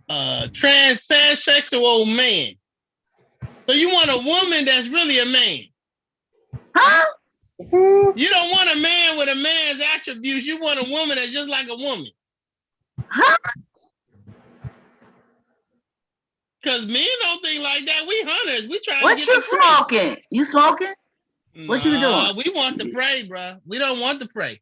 transsexual man. So you want a woman that's really a man. Huh? You don't want a man with a man's attributes. You want a woman that's just like a woman. Huh? Because men don't think like that. We hunters. We trying what to get you smoking? Prey. You smoking? What you doing? We want to pray, bro. We don't want to pray.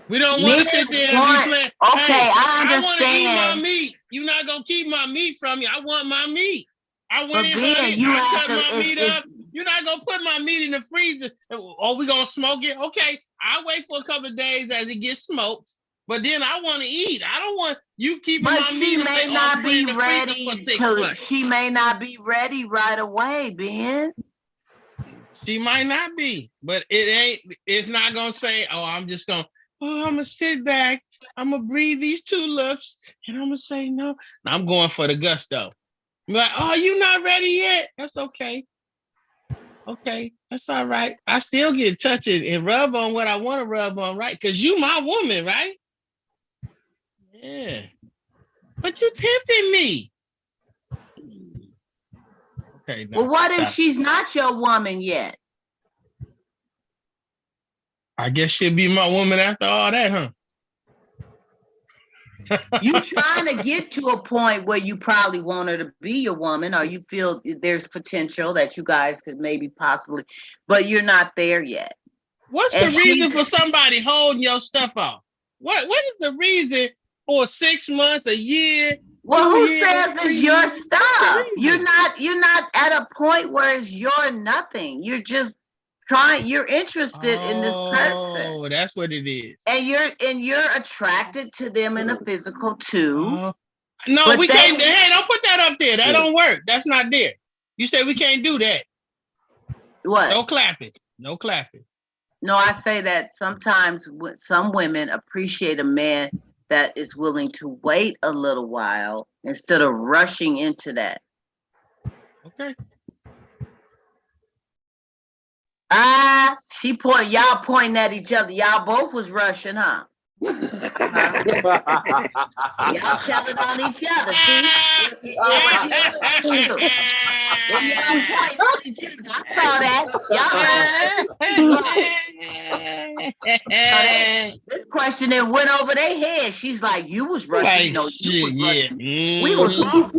We don't want to sit there and be playing. Okay, hey, I understand. I want to eat my meat. You're not going to keep my meat from me. I want my meat. I went in hunting. I cut my meat up. You're not going to put my meat in the freezer. Oh, we going to smoke it? Okay. I'll wait for a couple of days as it gets smoked. But then I want to eat. I don't want you keeping my meat. But she may not be ready she may not be ready right away, Ben. She might not be, but it's not gonna say, I'm gonna sit back, I'm gonna breathe these tulips, and I'm gonna say no. I'm going for the gusto. I'm like, you not ready yet? That's okay. Okay, that's all right. I still get touched and rub on what I want to rub on, right? Because you my woman, right? Yeah. But you tempting me. Okay. Well, what if she's not your woman yet? I guess she'll be my woman after all that, huh? You trying to get to a point where you probably want her to be your woman, or you feel there's potential that you guys could maybe possibly, but you're not there yet. What's the reason for somebody holding your stuff off? What is the reason for 6 months, a year? Well, who says it's your stuff? You're not at a point where it's your nothing. You're just you're interested in this person. Oh, that's what it is. And you're attracted to them in a physical too. No, we can't. Hey, don't put that up there. That don't work. That's not there. You said we can't do that. What? No clapping. No clapping. No, I say that sometimes some women appreciate a man that is willing to wait a little while instead of rushing into that. Okay. Y'all pointing at each other. Y'all both was rushing, huh? Y'all telling on each other, see? I saw that. This question it went over their head. She's like, "You was rushing." No, you was rushing. We was both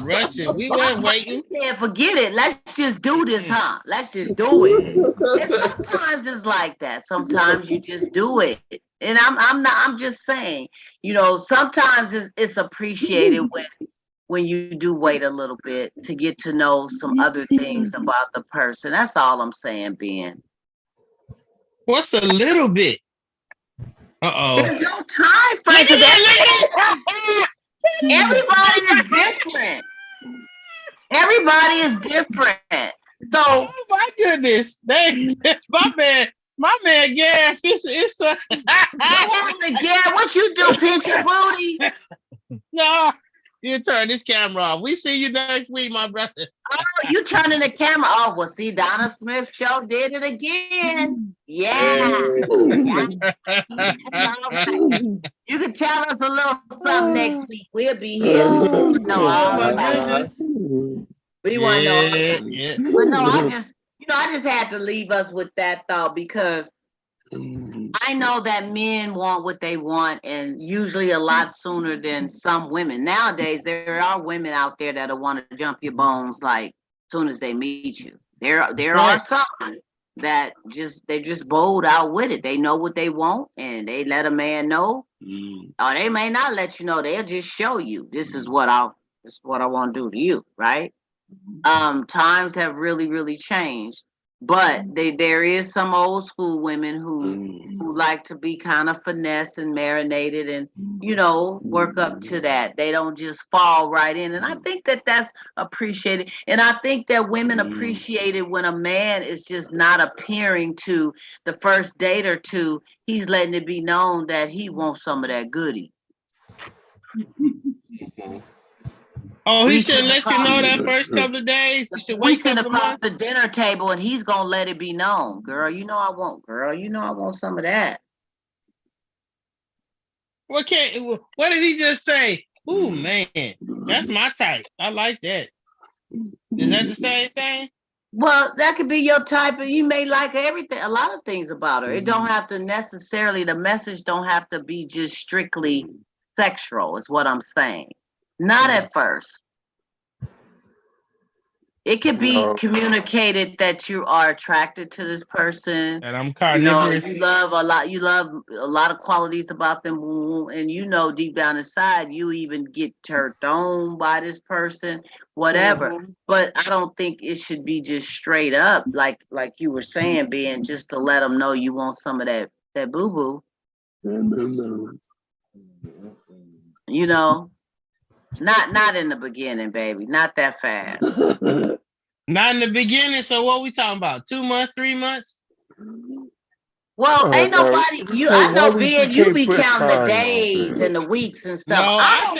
rushing. We weren't waiting. Can't forget it. Let's just do this, huh? Let's just do it. And sometimes it's like that. Sometimes you just do it. And I'm just saying, sometimes it's appreciated when you do wait a little bit to get to know some other things about the person. That's all I'm saying, Ben. What's a little bit? There's no time for it. Everybody is different. Everybody is different. So, oh my goodness, that's my man. My man, Gary, it's Gary, what you do, pinch your booty? No, you turn this camera off. We see you next week, my brother. Oh, you turning the camera off. Well, see, Donna Smith show did it again. Yeah. You can tell us a little something next week. We'll be here. We want to know. Yeah. But no, I just had to leave us with that thought because I know that men want what they want, and usually a lot sooner than some women. Nowadays, there are women out there that'll want to jump your bones like soon as they meet you. There are some that they're just bold out with it. They know what they want, and they let a man know, or they may not let you know. They'll just show you this is what I want to do to you, right? Times have really, really changed. But there is some old school women who like to be kind of finesse and marinated and work up to that. They don't just fall right in, and I think that that's appreciated. And I think that women appreciate it when a man is just not appearing to the first date or two. He's letting it be known that he wants some of that goodie. Oh, he should let you know that first couple of days. You should wait across the dinner table, and he's gonna let it be known, girl. I want some of that. What did he just say? Ooh, man, that's my type. I like that. Is that the same thing? Well, that could be your type, and you may like everything, a lot of things about her. It don't have to necessarily, the message don't have to be just strictly sexual, is what I'm saying. Not at first. It could be communicated that you are attracted to this person. And I'm carnivorous. You love a lot of qualities about them, and deep down inside, you even get turned on by this person, whatever. Mm-hmm. But I don't think it should be just straight up, like you were saying, being just to let them know you want some of that boo-boo. Not in the beginning, baby. Not that fast. Not in the beginning. So what we talking about? 2 months, 3 months? Well, ain't nobody. I know, Ben. You be counting the days and the weeks and stuff. No, I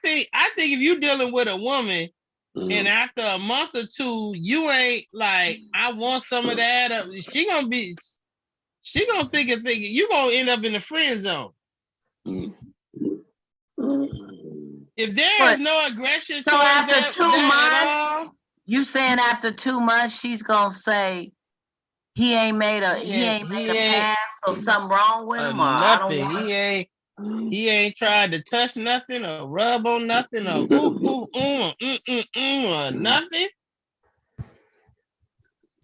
think if you dealing with a woman, and after a month or two, you ain't like, I want some of that. She gonna think you gonna end up in the friend zone. If there is no aggression, so after 2 months, you saying after 2 months she's gonna say he ain't made a pass, or something wrong with him, or nothing. He ain't tried to touch nothing or rub on nothing or or nothing.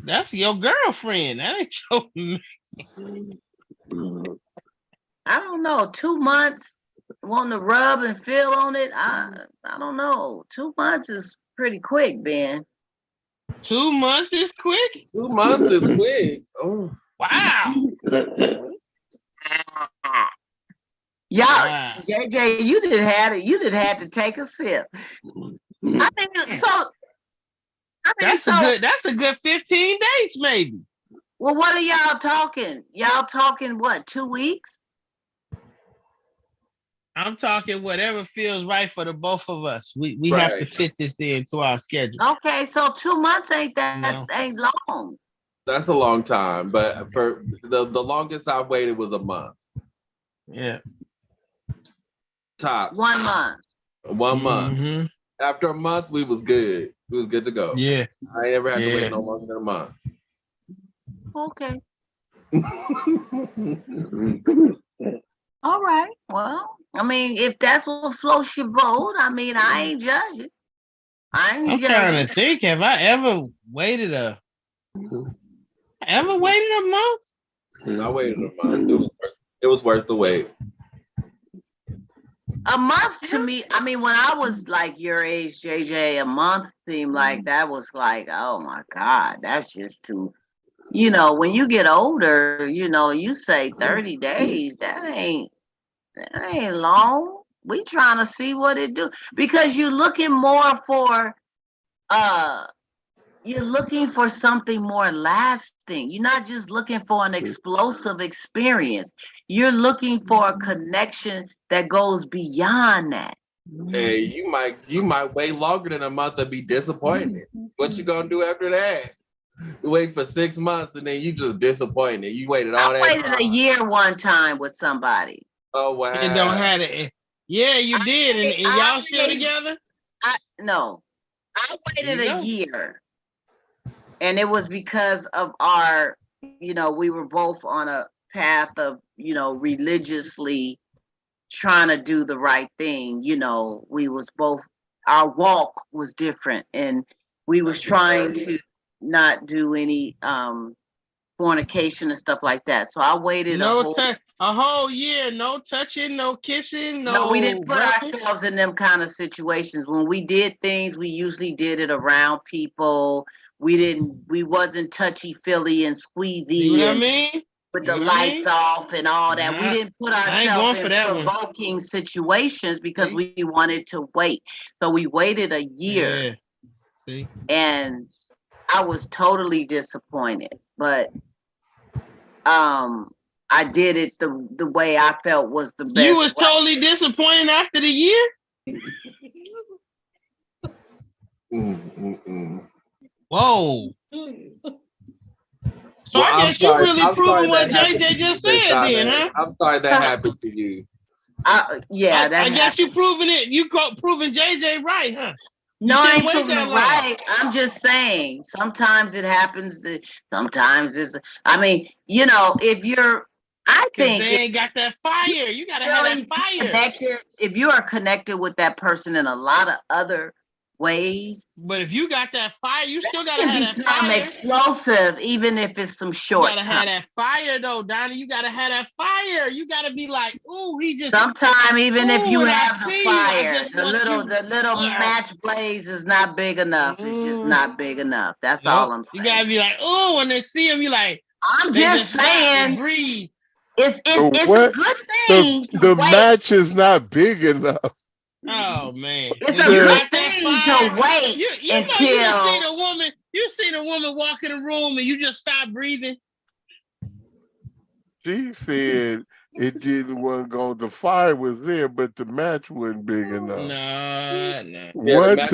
That's your girlfriend. That ain't your man. I don't know. 2 months. Want to rub and feel on it? I don't know. 2 months is pretty quick, Ben. 2 months is quick? 2 months is quick. Oh, wow. Y'all, JJ, you did had to take a sip. I think so. That's a good 15 days, maybe. Well, what are y'all talking? Y'all talking what? 2 weeks? I'm talking whatever feels right for the both of us. We have to fit this into our schedule. Okay, so 2 months ain't long. That's a long time, but for the longest I've waited was a month. Yeah. Tops. 1 month. 1 month. Mm-hmm. After a month, we was good. We was good to go. Yeah. I ain't ever had to wait no longer than a month. Okay. All right. Well, I mean, if that's what floats your boat, I mean, I ain't judging. I'm trying to think. Have I ever waited a month? I waited a month. It was worth the wait. A month to me, I mean, when I was like your age, JJ, a month seemed like that was like, oh my God, that's just too, when you get older, you say 30 days, that ain't long. We trying to see what it do, because you're looking more for, you're looking for something more lasting. You're not just looking for an explosive experience. You're looking for a connection that goes beyond that. Hey, you might wait longer than a month and be disappointed. What you gonna do after that? You wait for 6 months and then you just disappointed. You waited all that time. I waited a year one time with somebody. Oh wow! You don't have it. Yeah, you did, and y'all still together? No, I waited a year, and it was because of our, we were both on path of, religiously trying to do the right thing. We was both, our walk was different, and we was trying to not do any fornication and stuff like that. So I waited a whole year, no touching, no kissing, no, we didn't put ourselves in them kind of situations. When we did things, we usually did it around people. We wasn't touchy-feely and squeezy. You know what I mean? With the lights off and all that. We didn't put ourselves in provoking situations because we wanted to wait. So we waited a year. Yeah. See? And I was totally disappointed. But I did it the way I felt was the best. You was totally disappointed after the year? Whoa. So I guess you really proving what JJ just said then, huh? I'm sorry that happened to you. I guess you proving it. You proving JJ right, huh? No, I ain't proving it right. I'm just saying, sometimes it happens. Sometimes it's, if you're, I think they ain't got that fire. You gotta have that fire. If you are connected with that person in a lot of other ways, but if you got that fire, you still gotta have that fire. Explosive, even if it's some short. You gotta have that fire, though, Donna. You gotta have that fire. You gotta be like, ooh, he just. Sometimes, even if you have the fire, the little match blaze is not big enough. It's just not big enough. That's all I'm saying. You gotta be like, oh, when they see him, you like. I'm just saying. Breathe. It's a good thing. The match is not big enough. Oh man, it's a good thing to wait until you seen a woman walk in the room and you just stop breathing. She said it didn't want to go. The fire was there, but the match wasn't big enough. No. What That's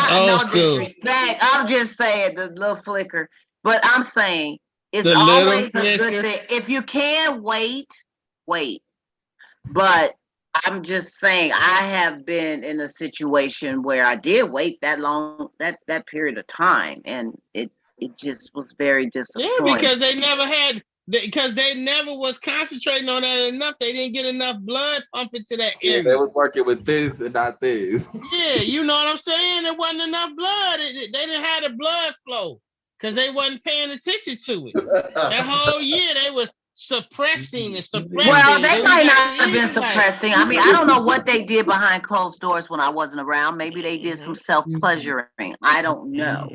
old school. Disrespect. I'm just saying the little flicker, but I'm saying it's always a good thing. If you can wait. But I'm just saying, I have been in a situation where I did wait that long, that period of time, and it just was very disappointing. Yeah, because they never was concentrating on that enough. They didn't get enough blood pumping to that area. Yeah, they was working with this and not this. Yeah, you know what I'm saying? There wasn't enough blood. They didn't have the blood flow because they wasn't paying attention to it. That whole year they was suppressing. Well, they might not have been suppressing. I mean, I don't know what they did behind closed doors when I wasn't around. Maybe they did some self-pleasuring. I don't know.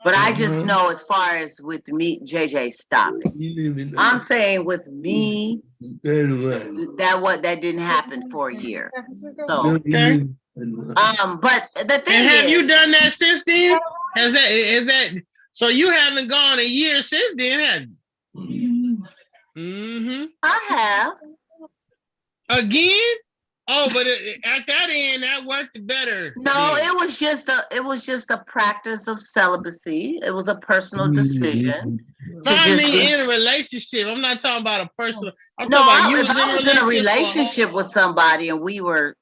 But I just know, as far as with me, JJ, stop it. I'm saying with me, that didn't happen for a year. So, but the thing is, have you done that since then? Is that so? You haven't gone a year since then, have you? I have. Again? Oh, but at that end, that worked better. No, it was just a practice of celibacy. It was a personal decision. No, I mean in a relationship. I'm not talking about a personal. If I was in a relationship with somebody and we were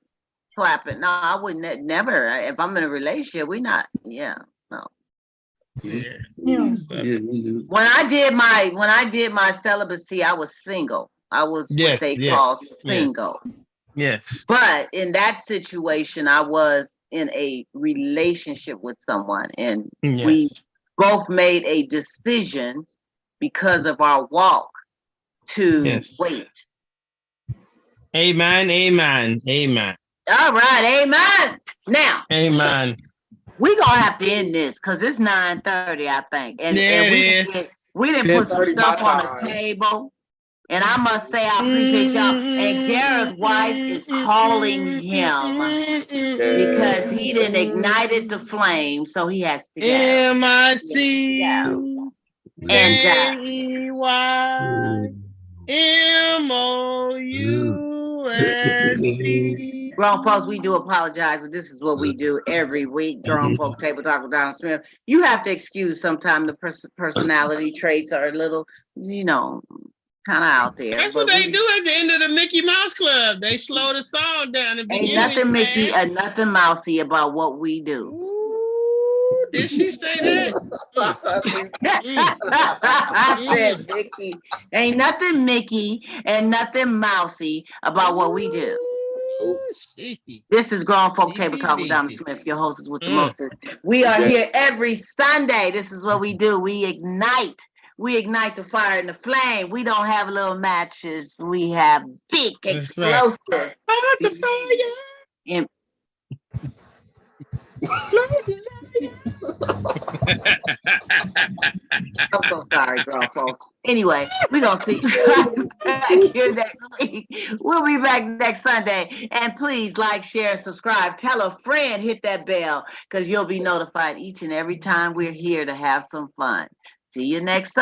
clapping, no, I wouldn't. Never. If I'm in a relationship, we not. Yeah, no. Yeah. When I did my celibacy, I was single. I was what they call single. Yes. But in that situation, I was in a relationship with someone, and we both made a decision because of our walk to wait. Amen. All right, amen. Now, amen. We gonna have to end this because it's 9:30, I think, and we didn't put some stuff on the table. And I must say, I appreciate y'all. And Garrett's wife is calling him because he didn't ignited the flame, so he has to go. MICMOUSC. Grown folks, we do apologize, but this is what we do every week. Grown Folk Table Talk with Donna Smith. You have to excuse sometimes the personality traits are a little, kind of out there. That's what they do at the end of the Mickey Mouse Club. They slow the song down. Ain't nothing Mickey or nothing Mousy about what we do. Ooh, Did she say that? I said Mickey. Ain't nothing Mickey and nothing mousy about what we do. This is Grown Folk Table Talk with Donna Smith, your hostess with the mostest. We are here every Sunday. This is what we do. We ignite. We ignite the fire and the flame. We don't have little matches. We have big explosive. Right. I got the fire. I'm so sorry, girl, folks. Anyway, we're going to see you back here next week. We'll be back next Sunday. And please like, share, and subscribe. Tell a friend, hit that bell, because you'll be notified each and every time we're here to have some fun. See you next Sunday.